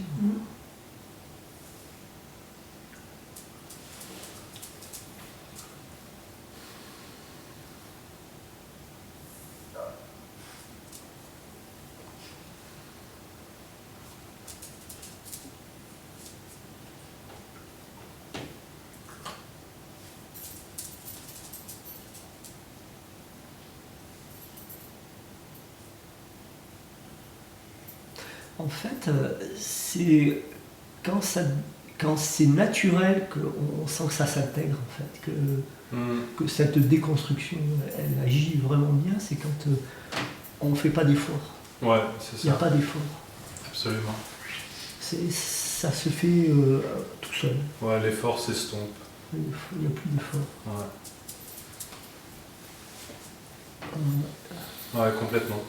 En fait, c'est quand c'est naturel qu'on sent que ça s'intègre, en fait, que cette déconstruction, elle agit vraiment bien, c'est quand on ne fait pas d'effort. Ouais, c'est Il n'y a ça. pas d'effort. Absolument. Ça se fait tout seul. Ouais, l'effort s'estompe. Il n'y a plus d'effort. Ouais. Ouais, complètement.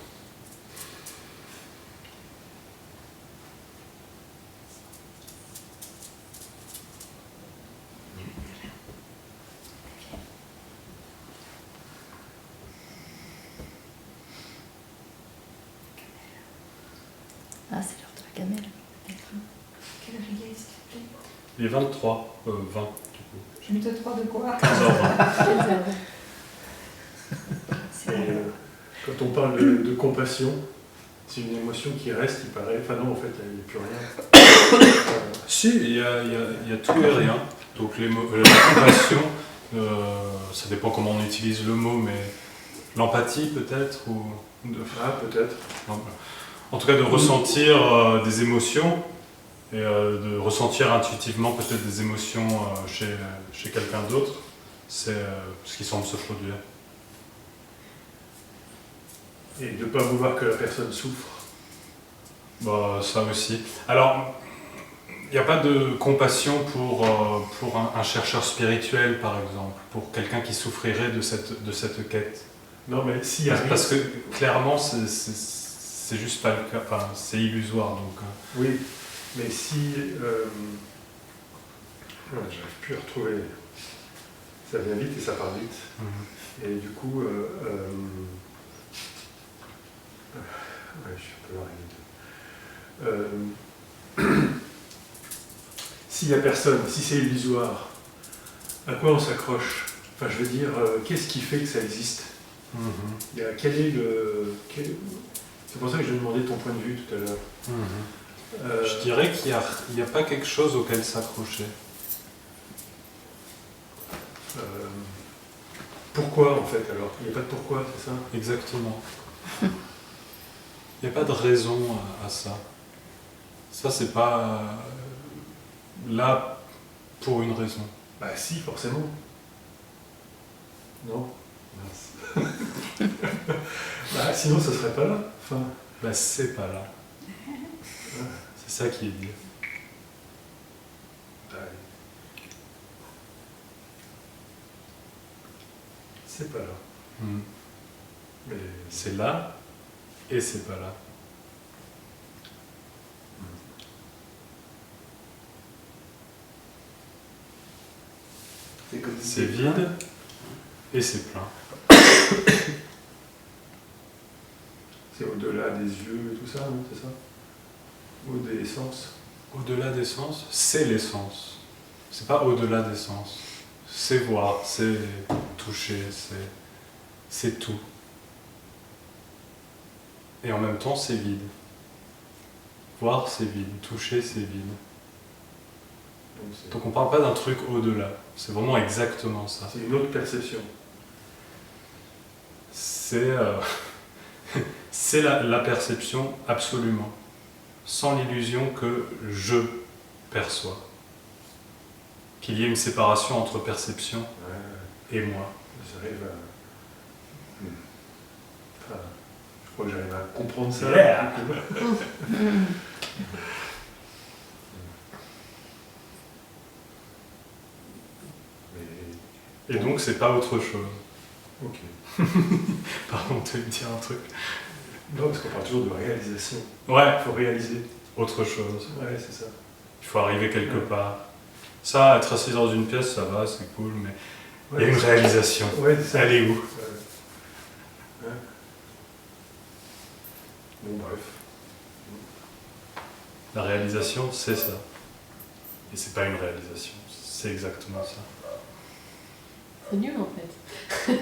Ah, c'est l'heure de la gamelle. Quelle heure il est, s'il te plaît? Il est 23, 20 du coup. Je me te crois de quoi? 15h20. Quand on parle de compassion, c'est une émotion qui reste, il paraît. Enfin non, en fait, il n'y a plus rien. Si, il y a tout et rien. Donc la compassion, ça dépend comment on utilise le mot, mais l'empathie peut-être Ah, peut-être. En tout cas, de ressentir des émotions et de ressentir intuitivement peut-être des émotions chez quelqu'un d'autre, c'est ce qui semble se produire. Et de ne pas vouloir que la personne souffre. Bah, ça aussi. Alors, il n'y a pas de compassion pour un chercheur spirituel, par exemple, pour quelqu'un qui souffrirait de cette quête. Non, mais s'il y a Parce que clairement, c'est juste pas le cas, enfin, c'est illusoire. Donc, Oui, mais si... j'arrive plus à retrouver... Ça vient vite et ça part vite. Et du coup... ouais, je suis un peu largué. S'il n'y a personne, si c'est illusoire, à quoi on s'accroche? Enfin, je veux dire, qu'est-ce qui fait que ça existe? Quel est le... C'est pour ça que je demandais ton point de vue tout à l'heure. Je dirais qu'il n'y a pas quelque chose auquel s'accrocher. Pourquoi en fait alors? Il n'y a pas de pourquoi, c'est ça? Exactement. Il n'y a pas de raison à ça. Ça, c'est pas là pour une raison. Bah si, forcément. Non? Bah, sinon ça serait pas là. Enfin... Bah, c'est pas là. C'est ça qui est dit. C'est pas là. Mais... C'est là et c'est pas là. C'est vide et c'est plein. C'est au-delà des yeux et tout ça, non? C'est ça? Ou des sens? Au-delà des sens, c'est l'essence. C'est pas au-delà des sens. C'est voir, c'est toucher, c'est tout. Et en même temps, c'est vide. Voir, c'est vide. Toucher, c'est vide. Donc on parle pas d'un truc au-delà. C'est vraiment exactement ça. C'est une autre perception. C'est c'est la perception absolument. Sans l'illusion que je perçois. Qu'il y ait une séparation entre perception et moi. J'arrive à... Enfin, je crois que j'arrive à comprendre ça. Yeah. Et donc c'est pas autre chose. Ok. Pardon, tu veux me dire un truc? Non, parce qu'on parle toujours de réalisation. Ouais, Il faut réaliser. autre chose. Ouais, c'est ça. Il faut arriver quelque part. Ça, être assis dans une pièce, ça va, c'est cool, mais Il y a une réalisation. Ouais, c'est ça. Elle est où? Ouais. Bon, bref. La réalisation, c'est ça. Et c'est pas une réalisation, c'est exactement ça. C'est nul en fait.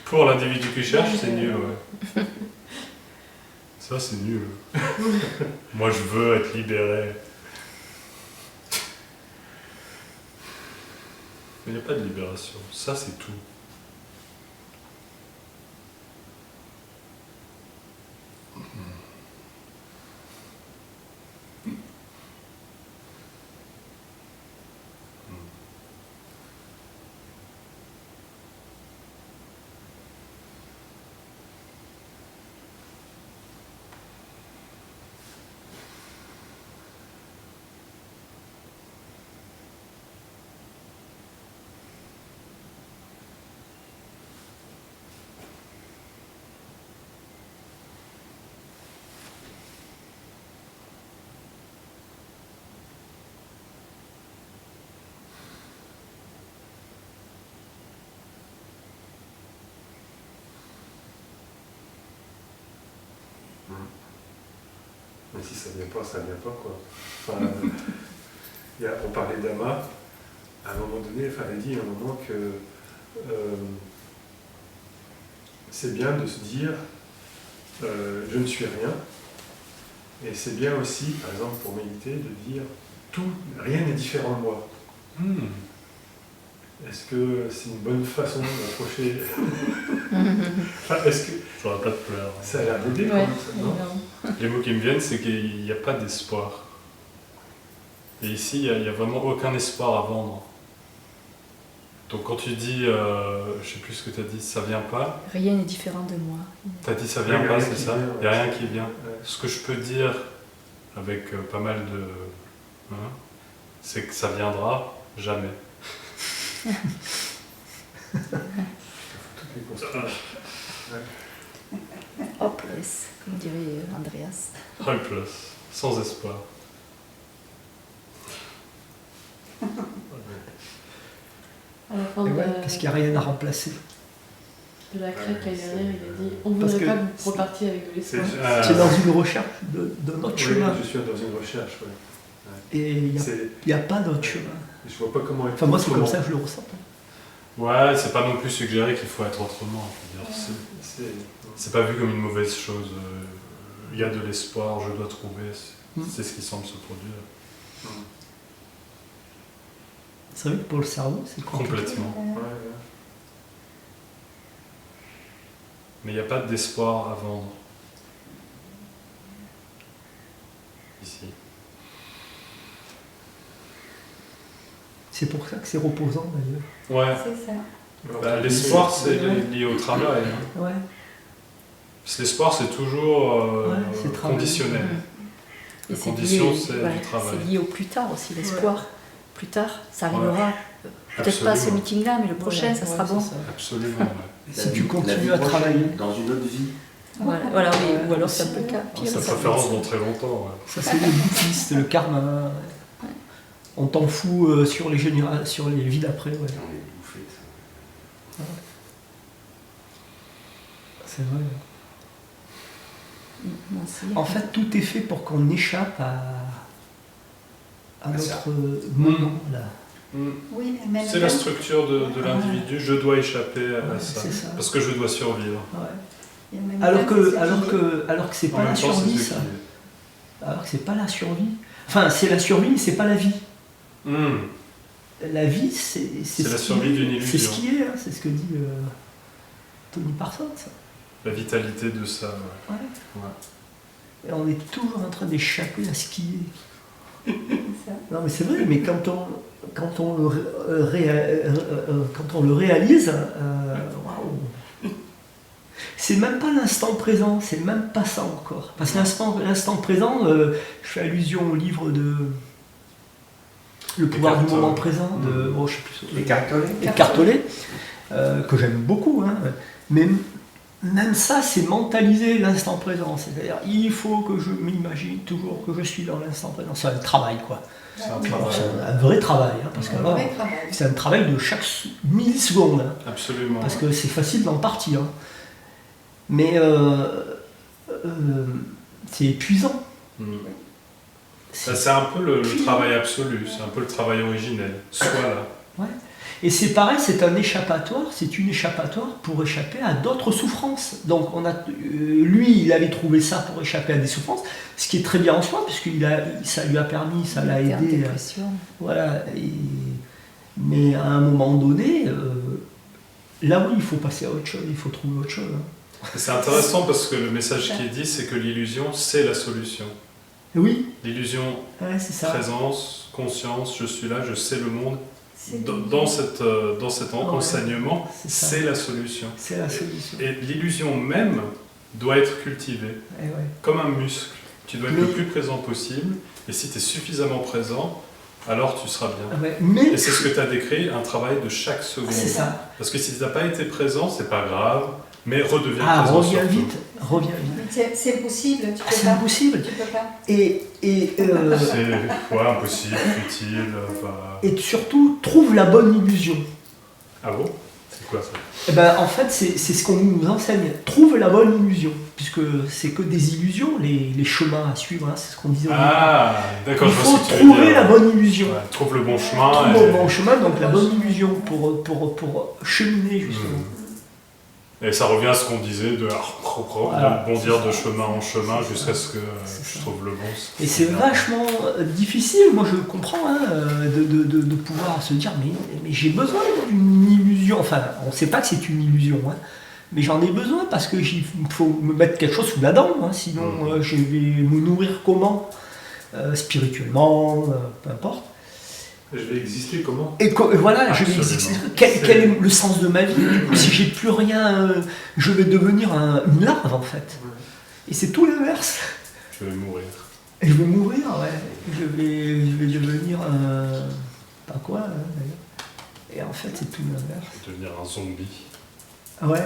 Pour l'individu qui cherche, c'est nul, ouais. Ça, c'est nul. Moi, je veux être libéré. Mais il n'y a pas de libération. Ça, c'est tout. Mais si ça vient pas, ça vient pas, quoi. Enfin, on parlait d'Ama, à un moment donné, enfin, elle dit à un moment que c'est bien de se dire je ne suis rien, et c'est bien aussi, par exemple, pour méditer, de dire rien n'est différent de moi. Est-ce que c'est une bonne façon d'approcher enfin, est-ce que J'aurais pas de pleurs. ça a l'air d'aider Ouais, quand même, non? Les mots qui me viennent, c'est qu'il n'y a pas d'espoir. Et ici, il n'y a vraiment aucun espoir à vendre. Donc quand tu dis, je sais plus ce que tu as dit, ça vient pas, Rien n'est différent de moi. tu as dit ça vient Il y a pas, rien c'est qui ça? vient, Il n'y a ouais. rien qui vient. Ouais. Ce que je peux dire avec pas mal de... hein, c'est que ça viendra jamais. Toutes les constantes. Hopeless, comme dirait Andreas. Hopeless, sans espoir. À la fin Et de, ouais, parce qu'il n'y a rien à remplacer. de la crête l'année c'est- dernière, il a dit on Parce voudrait que pas que vous repartiez avec de l'espoir. C'est dans une recherche de notre Oui, chemin. je suis dans une recherche, ouais. Et il C'est- n'y a pas d'autre chemin. Je vois pas comment être Enfin, moi, c'est comme autrement. ça que je le ressens. Ouais, c'est pas non plus suggéré qu'il faut être autrement. Je veux dire, c'est pas vu comme une mauvaise chose. Il y a de l'espoir, je dois trouver. C'est ce qui semble se produire. C'est vrai que pour le cerveau, c'est compliqué. Complètement. Ouais, ouais. Mais il n'y a pas d'espoir à vendre. Ici. C'est pour ça que c'est reposant d'ailleurs. Ouais. C'est ça. Bah, l'espoir, c'est lié au travail. Hein. Ouais. Parce que l'espoir, c'est toujours Ouais, c'est travail. conditionnel. Et La c'est condition, lié, c'est ouais, du travail. c'est lié au plus tard aussi, l'espoir. Plus tard, ça arrivera. Peut-être Absolument. pas ce meeting-là, mais le prochain, ça sera bon. Absolument, ouais. Si La tu vie- continues la vie à prochaine, travailler. dans une autre vie. Voilà, oui, ou alors c'est un peu le cas. Pire, Sa ça préférence peut dans être- très longtemps. Ouais. Ça, c'est le bouddhiste, le karma. On t'en fout sur les sur les vies d'après. Ouais. On est bouffé, ça. C'est vrai. Moi aussi. En fait, tout est fait pour qu'on échappe à ça. notre moment là. Oui, mais même C'est la structure de l'individu, je dois échapper à Ouais, ça. c'est ça. Parce que je dois survivre. Ouais. il y a même Alors pas que, ce alors qui- que, alors que c'est En pas même la temps, c'est survie, Dieu ça. qui- Alors que c'est pas la survie. Enfin, c'est la survie, mais c'est pas la vie. La vie, c'est C'est ce la qui survie est. d'une C'est ce illusion. qui est, hein, c'est ce que dit Tony Parsons. La vitalité de ça. Ouais. Ouais. Ouais. Et on est toujours en train d'échapper à ce qui est. C'est ça. Non, mais c'est vrai, mais quand on le réalise, waouh. C'est même pas l'instant présent, c'est même pas ça encore. Parce que l'instant présent, je fais allusion au livre de Le pouvoir du Eckhart moment Tolle. présent, de je sais plus, Eckhart Tolle. Eckhart Tolle, que j'aime beaucoup, hein, mais même ça, c'est mentaliser l'instant présent. C'est-à-dire, il faut que je m'imagine toujours que je suis dans l'instant présent. C'est le travail, quoi. C'est un Oui. travail. C'est un vrai travail, hein, parce que Un là, vrai travail. c'est un travail de chaque milliseconde, hein, Absolument. parce que c'est facile d'en partir. Hein. Mais c'est épuisant. Mm. C'est- C'est un peu le travail absolu, c'est un peu le travail originel. Soit là. Et c'est pareil, c'est un échappatoire, c'est une échappatoire pour échapper à d'autres souffrances. Donc lui, il avait trouvé ça pour échapper à des souffrances, ce qui est très bien en soi, puisque ça lui a permis, ça l'a Il était en aidé. dépression. Voilà. Mais à un moment donné, là oui, il faut passer à autre chose, il faut trouver autre chose. Hein. Et c'est intéressant parce que le message qui est dit, c'est que l'illusion, c'est la solution. Et oui, L'illusion, ouais, c'est ça. présence, conscience, je suis là, je sais le monde. C'est Dans cet enseignement, c'est ça. c'est la solution. C'est la solution. Et l'illusion même doit être cultivée, Et ouais. comme un muscle. Tu dois être Mais- le plus présent possible, et si tu es suffisamment présent, alors tu seras bien. Ouais, mais Et c'est ce que tu as décrit, un travail de chaque seconde. c'est ça. Parce que si tu n'as pas été présent, c'est pas grave, mais redeviens Ah, présent. reviens surtout. vite, reviens vite. C'est impossible, tu Ah, peux c'est pas. impossible. Tu peux pas. Et C'est impossible, futile. et surtout, trouve la bonne illusion. Ah bon? C'est quoi ça? Eh ben, en fait, c'est ce qu'on nous enseigne. Trouve la bonne illusion, puisque c'est que des illusions, les chemins à suivre, hein, c'est ce qu'on disait au début. Ah, d'accord, Il je faut vois ce que tu veux trouver dire. la bonne illusion. Ouais, trouve le bon chemin. Trouve et- le bon chemin, donc la bonne illusion pour cheminer, justement. Et ça revient à ce qu'on disait de Voilà. bondir de chemin en chemin jusqu'à ce que C'est je ça. trouve le bon. Et c'est vachement difficile, moi je comprends, hein, de pouvoir se dire mais j'ai besoin d'une illusion, enfin on ne sait pas que c'est une illusion, hein, mais j'en ai besoin parce que il faut me mettre quelque chose sous la dent, hein, sinon je vais me nourrir comment, spirituellement, peu importe. Je vais exister comment? Et voilà, je vais Absolument. exister. Quel est le sens de ma vie? Du coup, si j'ai plus rien, je vais devenir une larve en fait. Et c'est tout l'inverse. Je vais mourir. Et je vais mourir, ouais. Je vais devenir pas quoi, d'ailleurs. Et en fait, c'est tout l'inverse. Je vais devenir un zombie. Ouais,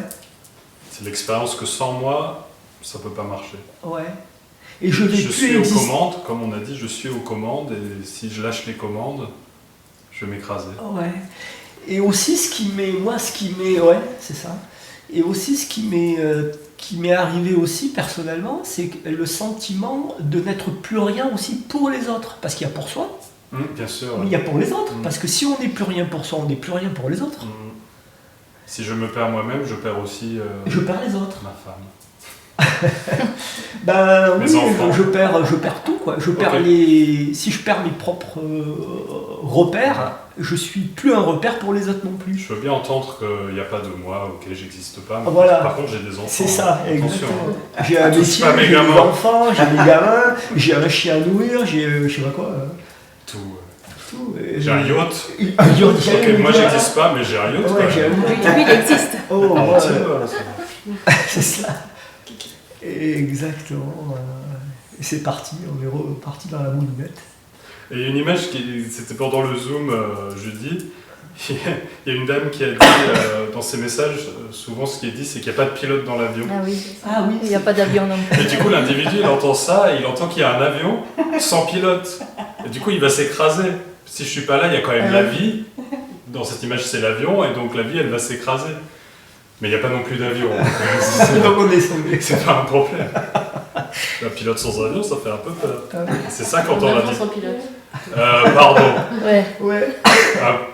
C'est l'expérience que sans moi, ça peut pas marcher. ouais. Et je vais Je plus suis aux exister. commandes, comme on a dit, je suis aux commandes, et si je lâche les commandes, je vais m'écraser. Ouais. Et aussi, ouais, c'est ça. Et aussi, ce qui m'est arrivé aussi personnellement, c'est que le sentiment de n'être plus rien aussi pour les autres. Parce qu'il y a pour soi, Bien sûr. mais il y a pour les autres. Mm. Parce que si on n'est plus rien pour soi, on n'est plus rien pour les autres. Si je me perds moi-même, je perds aussi Je perds les autres. ma femme. Ben Mes oui, enfants. je perds tout quoi. Ok. Si je perds mes propres repères, je suis plus un repère pour les autres non plus. Je veux bien entendre qu'il n'y a pas de moi, ok, j'existe pas, mais Voilà. par contre j'ai des enfants. C'est ça, Attention. exactement. J'ai un Touche métier, pas à mes j'ai des gamins. enfants, j'ai des gamins, j'ai un chien à nourrir, j'ai je sais pas quoi. Tout. Tout. Et J'ai un yacht. Un yacht, j'ai Ok, un moi yacht. j'existe pas, mais j'ai un yacht. Ouais, quoi. j'ai un Lui, yacht. lui, il existe. Oh, Ah, ouais, tiens, voilà, ça. c'est ça. Exactement. Et c'est parti, on est reparti dans la moulinette. Et il y a une image c'était pendant le Zoom jeudi. Il y a une dame qui a dit dans ses messages, souvent ce qui est dit, c'est qu'il n'y a pas de pilote dans l'avion. Ah oui. Ah oui, Il n'y a pas d'avion non plus. Et du coup, l'individu, il entend ça, et il entend qu'il y a un avion sans pilote. Et du coup, il va s'écraser. Si je suis pas là, il y a quand même la vie. Dans cette image, c'est l'avion, et donc la vie, elle va s'écraser. Mais il n'y a pas non plus d'avion. donc on est sauvé. C'est pas un problème. Un pilote sans avion, ça fait un peu peur. Ah C'est ça quand Un on a avion dit. sans pilote. Pardon, Ouais. Ouais,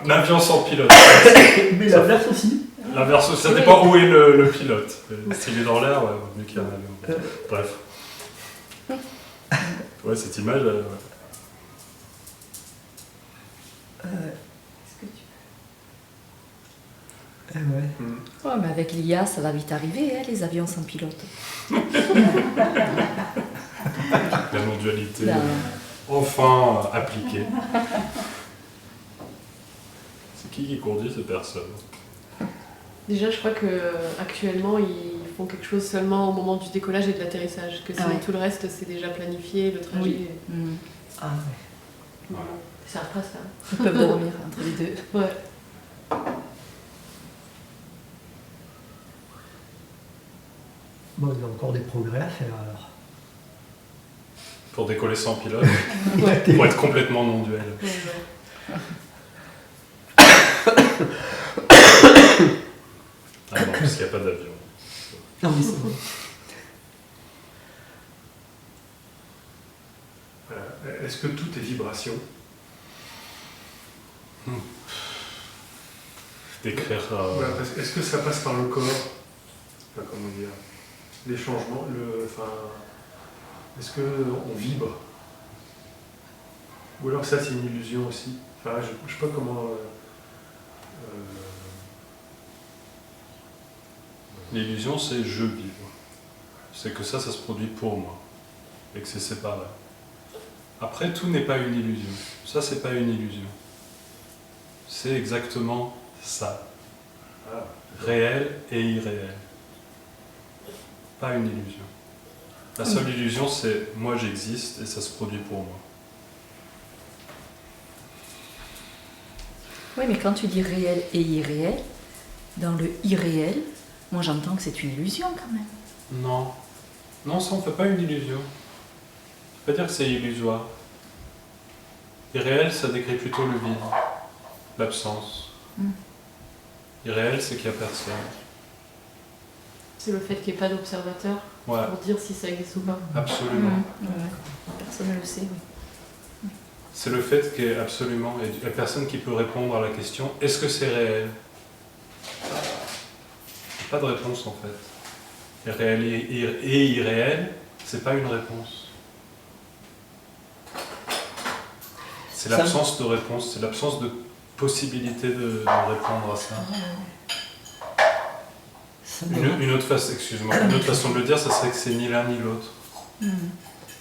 un avion sans pilote. mais l'inverse aussi. L'inverse, ça dépend où est le pilote. S'il est dans l'air, ouais, vaut mieux qu'il y ait un avion. Bref. Ouais, cette image, ouais. Est-ce que tu- Ouais. Ouais, mais avec l'IA, ça va vite arriver, hein, les avions sans pilote. La non-dualité, Là, enfin appliquée. C'est qui conduit ces personnes? Déjà, je crois que actuellement ils font quelque chose seulement au moment du décollage et de l'atterrissage. Que sinon, Ah ouais. tout le reste, c'est déjà planifié, le trajet. Oui. Ah ouais. Bon, c'est un trace, là. Ils peuvent dormir entre les deux. Ouais. Bon, il y a encore des progrès à faire alors. Pour décoller sans pilote, Ouais. pour être complètement non-duel. Ah non, parce qu'il n'y a pas d'avion. Non, mais c'est vrai. Voilà. Est-ce que tout est vibration? D'écrire. Voilà, est-ce que ça passe par le corps? Enfin, comment dire? Les changements, est-ce qu'on vibre? Ou alors ça c'est une illusion aussi? Enfin, je ne sais pas comment... L'illusion, c'est je vibre. C'est que ça se produit pour moi. Et que c'est séparé. Après, tout n'est pas une illusion. Ça, c'est pas une illusion. C'est exactement ça. Ah, Réel et irréel. Pas une illusion. La seule illusion, c'est moi j'existe et ça se produit pour moi. Oui, mais quand tu dis réel et irréel, dans le irréel, moi j'entends que c'est une illusion quand même. Non. Non, ça on fait pas une illusion. Je peux pas dire que c'est illusoire. Irréel, ça décrit plutôt le vide, l'absence. Irréel, c'est qu'il n'y a personne. C'est le fait qu'il n'y ait pas d'observateur Ouais, pour dire si ça existe ou pas. absolument. Personne ne le sait, oui. C'est le fait qu'il y ait absolument, et il y a personne qui peut répondre à la question est-ce que c'est réel? Pas de réponse en fait. Et réel et irréel, c'est pas une réponse. C'est Ça- l'absence de réponse, c'est l'absence de possibilité de répondre à ça. Ça me- Une autre façon, excuse-moi, une autre façon de le dire, ça serait que c'est ni l'un ni l'autre.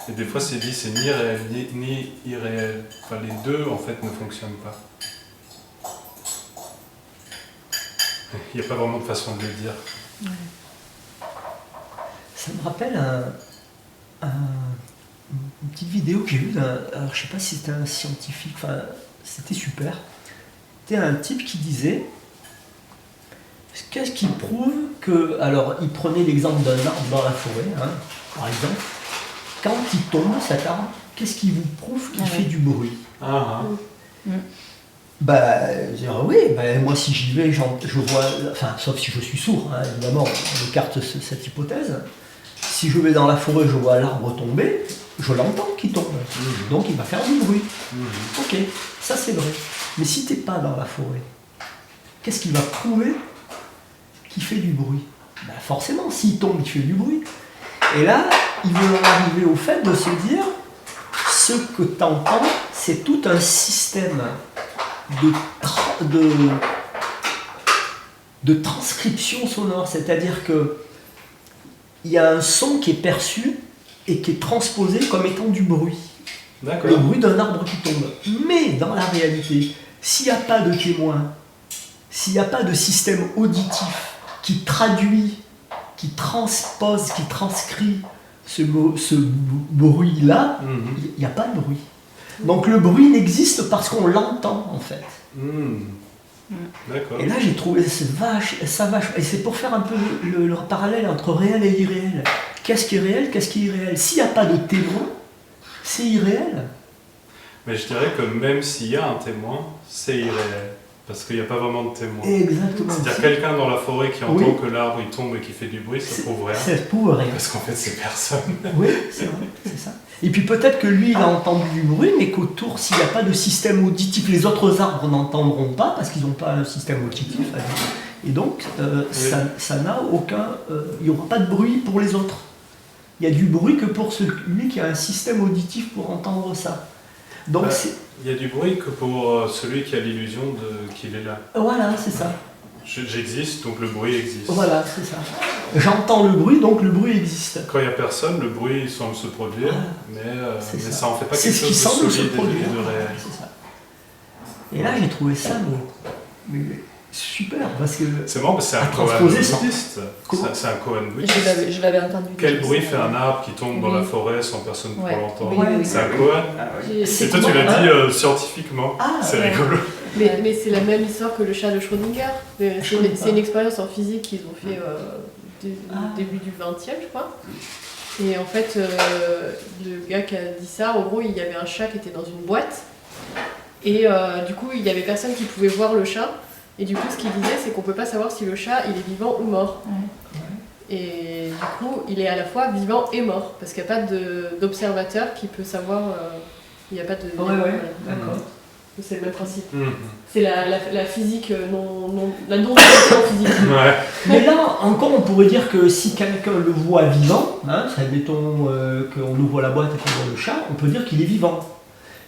Et des fois, c'est dit, c'est ni réel ni irréel. Enfin, les deux, en fait, ne fonctionnent pas. Il n'y a pas vraiment de façon de le dire. Ça me rappelle une petite vidéo que j'ai vue alors je sais pas si c'était un scientifique, enfin c'était super. C'était un type qui disait qu'est-ce qui prouve que. Alors il prenait l'exemple d'un arbre dans la forêt, hein, par exemple. Quand il tombe cet arbre, qu'est-ce qui vous prouve qu'il fait du bruit? Ah, Bah, dire, oui, bah, moi si j'y vais, je vois, enfin, sauf si je suis sourd, hein, évidemment, on écarte cette hypothèse. Si je vais dans la forêt, je vois l'arbre tomber, je l'entends qui tombe. Donc il va faire du bruit. Ok, ça c'est vrai. Mais si t'es pas dans la forêt, qu'est-ce qui va prouver qu'il fait du bruit? Bah, forcément, s'il tombe, il fait du bruit. Et là, il veut en arriver au fait de se dire, ce que t'entends, c'est tout un système de transcription sonore, c'est-à-dire que il y a un son qui est perçu et qui est transposé comme étant du bruit, le d'accord. bruit d'un arbre qui tombe. Mais dans la réalité, s'il n'y a pas de témoin, s'il n'y a pas de système auditif qui traduit, qui transpose, qui transcrit ce bruit-là, il n'y a pas de bruit. Donc le bruit n'existe parce qu'on l'entend en fait. D'accord. Et là j'ai trouvé ça vache. Et c'est pour faire un peu le parallèle entre réel et irréel. Qu'est-ce qui est réel, qu'est-ce qui est irréel? S'il n'y a pas de témoin, c'est irréel. Mais je dirais que même s'il y a un témoin, c'est irréel. Parce qu'il n'y a pas vraiment de témoin. Exactement. C'est-à-dire quelqu'un dans la forêt qui entend Oui. que l'arbre il tombe et qui fait du bruit, ça prouve rien. Ça prouve rien. Parce qu'en fait, c'est personne. Oui, c'est vrai, c'est ça. Et puis peut-être que lui, il a entendu du bruit, mais qu'autour, s'il n'y a pas de système auditif, les autres arbres n'entendront pas parce qu'ils n'ont pas un système auditif. Et donc, ça n'a aucun... il n'y aura pas de bruit pour les autres. Il y a du bruit que pour celui qui a un système auditif pour entendre ça. Donc Il y a du bruit que pour celui qui a l'illusion qu'il est là. voilà, c'est ça. J'existe, donc le bruit existe. Voilà, c'est ça. J'entends le bruit, donc le bruit existe. Quand il n'y a personne, le bruit semble se produire, Voilà. mais C'est ça en fait pas C'est quelque ce qui chose de semble se solide produire. et de réel. C'est ça. Et là, j'ai trouvé ça mais super, parce que... C'est marrant parce que c'est un Cohen transposer ça. bouddhiste. Comment C'est un Cohen bouddhiste. Je l'avais entendu. Quel déjà, bruit ça. fait un arbre qui tombe dans Oui. la forêt sans personne pour Ouais. l'entendre? Oui, oui, C'est un Cohen. Ah oui. C'est Et toi, tu comment, l'as hein dit scientifiquement. Ah, c'est ouais. rigolo. Mais c'est la même histoire que le chat de Schrödinger. Je connais C'est pas. une expérience en physique qu'ils ont fait Ah. début du 20e, je crois. Et en fait, le gars qui a dit ça, en gros, il y avait un chat qui était dans une boîte. Et du coup, il y avait personne qui pouvait voir le chat. Et du coup, ce qu'il disait, c'est qu'on peut pas savoir si le chat, il est vivant ou mort. Et du coup, il est à la fois vivant et mort. Parce qu'il n'y a pas d'observateur qui peut savoir... il n'y a pas de... D'accord. C'est le même principe. Mhm. C'est la physique, la non-dualité en physique. Ouais. Mais là, encore, on pourrait dire que si quelqu'un le voit vivant, hein, admettons qu'on ouvre la boîte et qu'on voit le chat, on peut dire qu'il est vivant.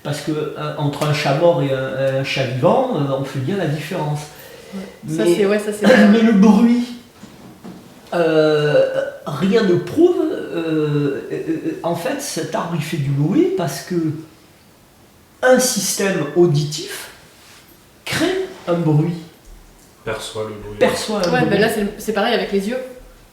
Parce que entre un chat mort et un chat vivant, on fait bien la différence. Ça, Mais, c'est mais le bruit, rien ne prouve. En fait, cet arbre il fait du bruit parce que un système auditif crée un bruit, Perçoit le bruit. perçoit un Ouais, bruit. ben là c'est pareil avec les yeux.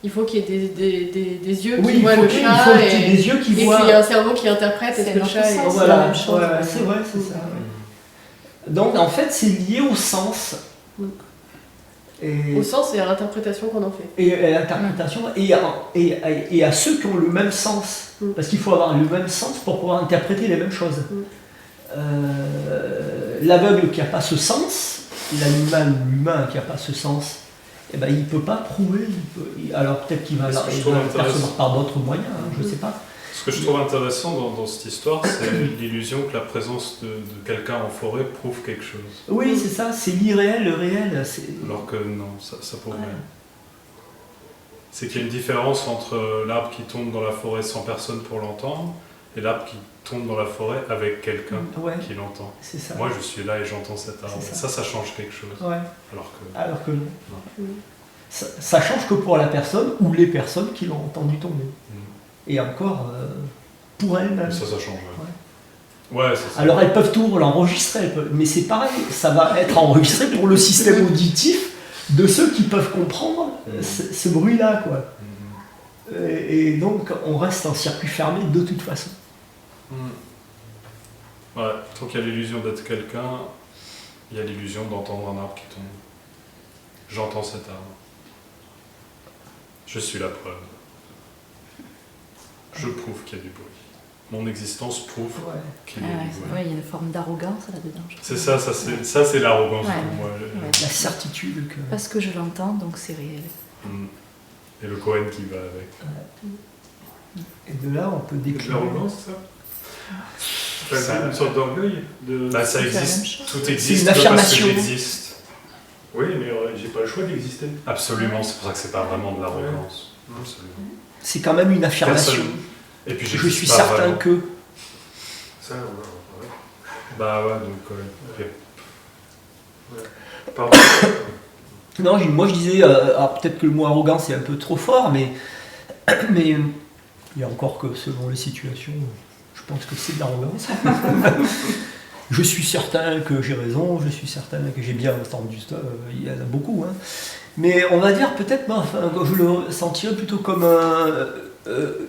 Il faut qu'il y ait des yeux qui Oui, voient le chat il faut qu'il y ait des yeux qui et qu'il y voient. ait un cerveau qui interprète est-ce C'est que le notre chat est... sens. Voilà, la même chose. ouais, c'est vrai, c'est ça. Ouais. Donc en fait, c'est lié au sens. Mm. Et, Au sens et à l'interprétation qu'on en fait. et à l'interprétation et à ceux qui ont le même sens. Mm. Parce qu'il faut avoir le même sens pour pouvoir interpréter les mêmes choses. Mm. L'aveugle qui n'a pas ce sens, l'animal ou l'humain qui n'a pas ce sens, eh ben, il ne peut pas prouver. Alors peut-être qu'il va Ce que je il trouve va le intéressant. percevoir par d'autres moyens, hein, je ne sais pas. Ce que je trouve intéressant dans cette histoire, c'est l'illusion que la présence de quelqu'un en forêt prouve quelque chose. Oui, c'est ça, c'est l'irréel, le réel. Alors que non, ça prouve rien. C'est qu'il y a une différence entre l'arbre qui tombe dans la forêt sans personne pour l'entendre et l'arbre qui tombe dans la forêt avec quelqu'un Ouais, qui l'entend. c'est ça. Moi, je suis là et j'entends cet arbre. C'est Ça. ça change quelque chose. Ouais. Alors que Alors que ça change que pour la personne ou les personnes qui l'ont entendu tomber. Et encore, pour elles-mêmes. ça change. Ouais, c'est ça. Alors elles peuvent tout l'enregistrer, mais c'est pareil, ça va être enregistré pour le système auditif de ceux qui peuvent comprendre ce bruit-là, quoi. Et donc on reste en circuit fermé de toute façon. Ouais, tant qu'il y a l'illusion d'être quelqu'un, il y a l'illusion d'entendre un arbre qui tombe. J'entends cet arbre. Je suis la preuve. Je prouve qu'il y a du bruit. Mon existence prouve qu'il y a du bruit. Ouais, il y a une forme d'arrogance là-dedans. C'est ça c'est l'arrogance Ouais, pour moi. ouais. La certitude que... Parce que je l'entends, donc c'est réel. Et le Cohen qui va avec. Et de là on peut De décliner. l'arrogance, ça Ça- Une sorte d'orgueil de... Bah, ça C'est la même existe, chose. tout C'est existe une parce que affirmation. j'existe. Oui, mais j'ai pas le choix d'exister. Absolument, c'est pour ça que c'est pas vraiment de l'arrogance. Absolument. C'est quand même une affirmation. Personne- Et puis Je j'existe suis pas certain vraiment. que... Ça, ouais. Bah ouais, donc Pardon. Non, moi je disais, alors peut-être que le mot arrogant c'est un peu trop fort, mais il y a encore que selon les situations, je pense que c'est de l'arrogance. Je suis certain que j'ai raison, je suis certain que j'ai bien entendu ça, il y en a beaucoup. Hein. Mais on va dire peut-être, moi, enfin, je le sentirais plutôt comme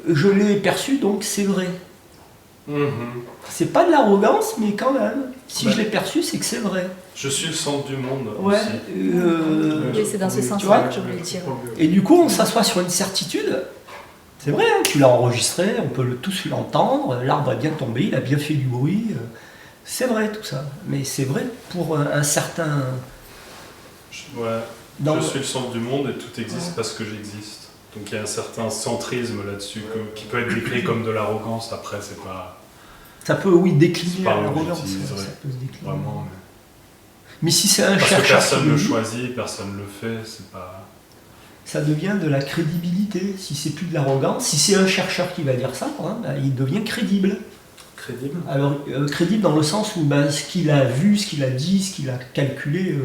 je l'ai perçu, donc c'est vrai. C'est pas de l'arrogance, mais quand même, si Ouais. je l'ai perçu, c'est que c'est vrai. je suis le centre du monde Ouais. aussi. Oui, c'est dans ce tu sens-là vois, que je voulais le dire. Et du coup, on s'assoit sur une certitude. C'est vrai, hein, tu l'as enregistré, on peut tous l'entendre, l'arbre a bien tombé, il a bien fait du bruit. C'est vrai tout ça, mais c'est vrai pour un certain... Ouais. dans- Je suis le centre du monde et tout existe parce que j'existe. Donc il y a un certain centrisme là-dessus qui peut être décrit comme de l'arrogance. Après, c'est pas Ça peut, oui, décliner C'est pas un mot que l'arrogance. j'utiliserais Ça peut se décliner. vraiment. Mais si c'est un Parce que chercheur personne qui ne le le dit, choisit, personne ne le fait. C'est pas. ça devient de la crédibilité. Si c'est plus de l'arrogance, si c'est un chercheur qui va dire ça, hein, ben, il devient crédible. Crédible. Alors, crédible dans le sens où ben, ce qu'il a vu, ce qu'il a dit, ce qu'il a calculé,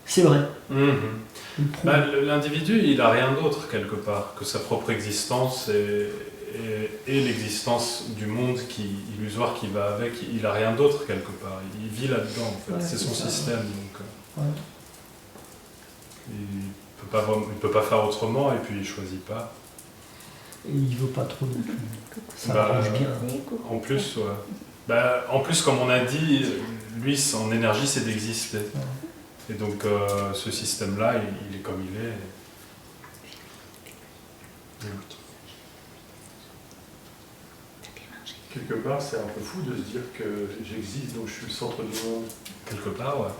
c'est vrai. Il prouve. Bah, l'individu, il a rien d'autre quelque part que sa propre existence et l'existence du monde illusoire qui va avec. Il a rien d'autre quelque part. Il vit là-dedans en fait. Ouais, c'est son c'est ça, système. Donc, Ouais. il peut pas faire autrement et puis il choisit pas. Et il veut pas trop non plus. Ça Bah, arrange bien. En plus, ouais. Bah, en plus, comme on a dit, lui, son énergie, c'est d'exister. Et donc, ce système-là, il est comme il est. quelque part, c'est un peu fou de se dire que j'existe, donc je suis le centre du monde. Quelque part, ouais.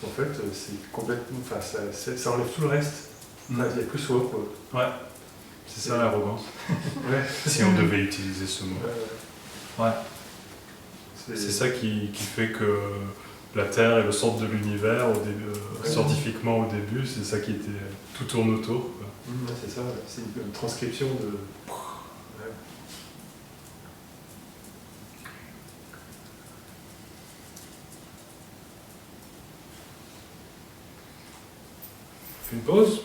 En fait, c'est complètement. Enfin, ça enlève tout le reste. Enfin, il n'y a que soi, quoi. Ouais. C'est ça l'arrogance. Ouais. Si on devait utiliser ce mot. Ouais. C'est C'est ça qui fait que la Terre est le centre de l'univers au début, scientifiquement au début, c'est ça qui était tout tourne autour. Quoi. Ouais, c'est ça, c'est une transcription de. Ouais. On fait une pause.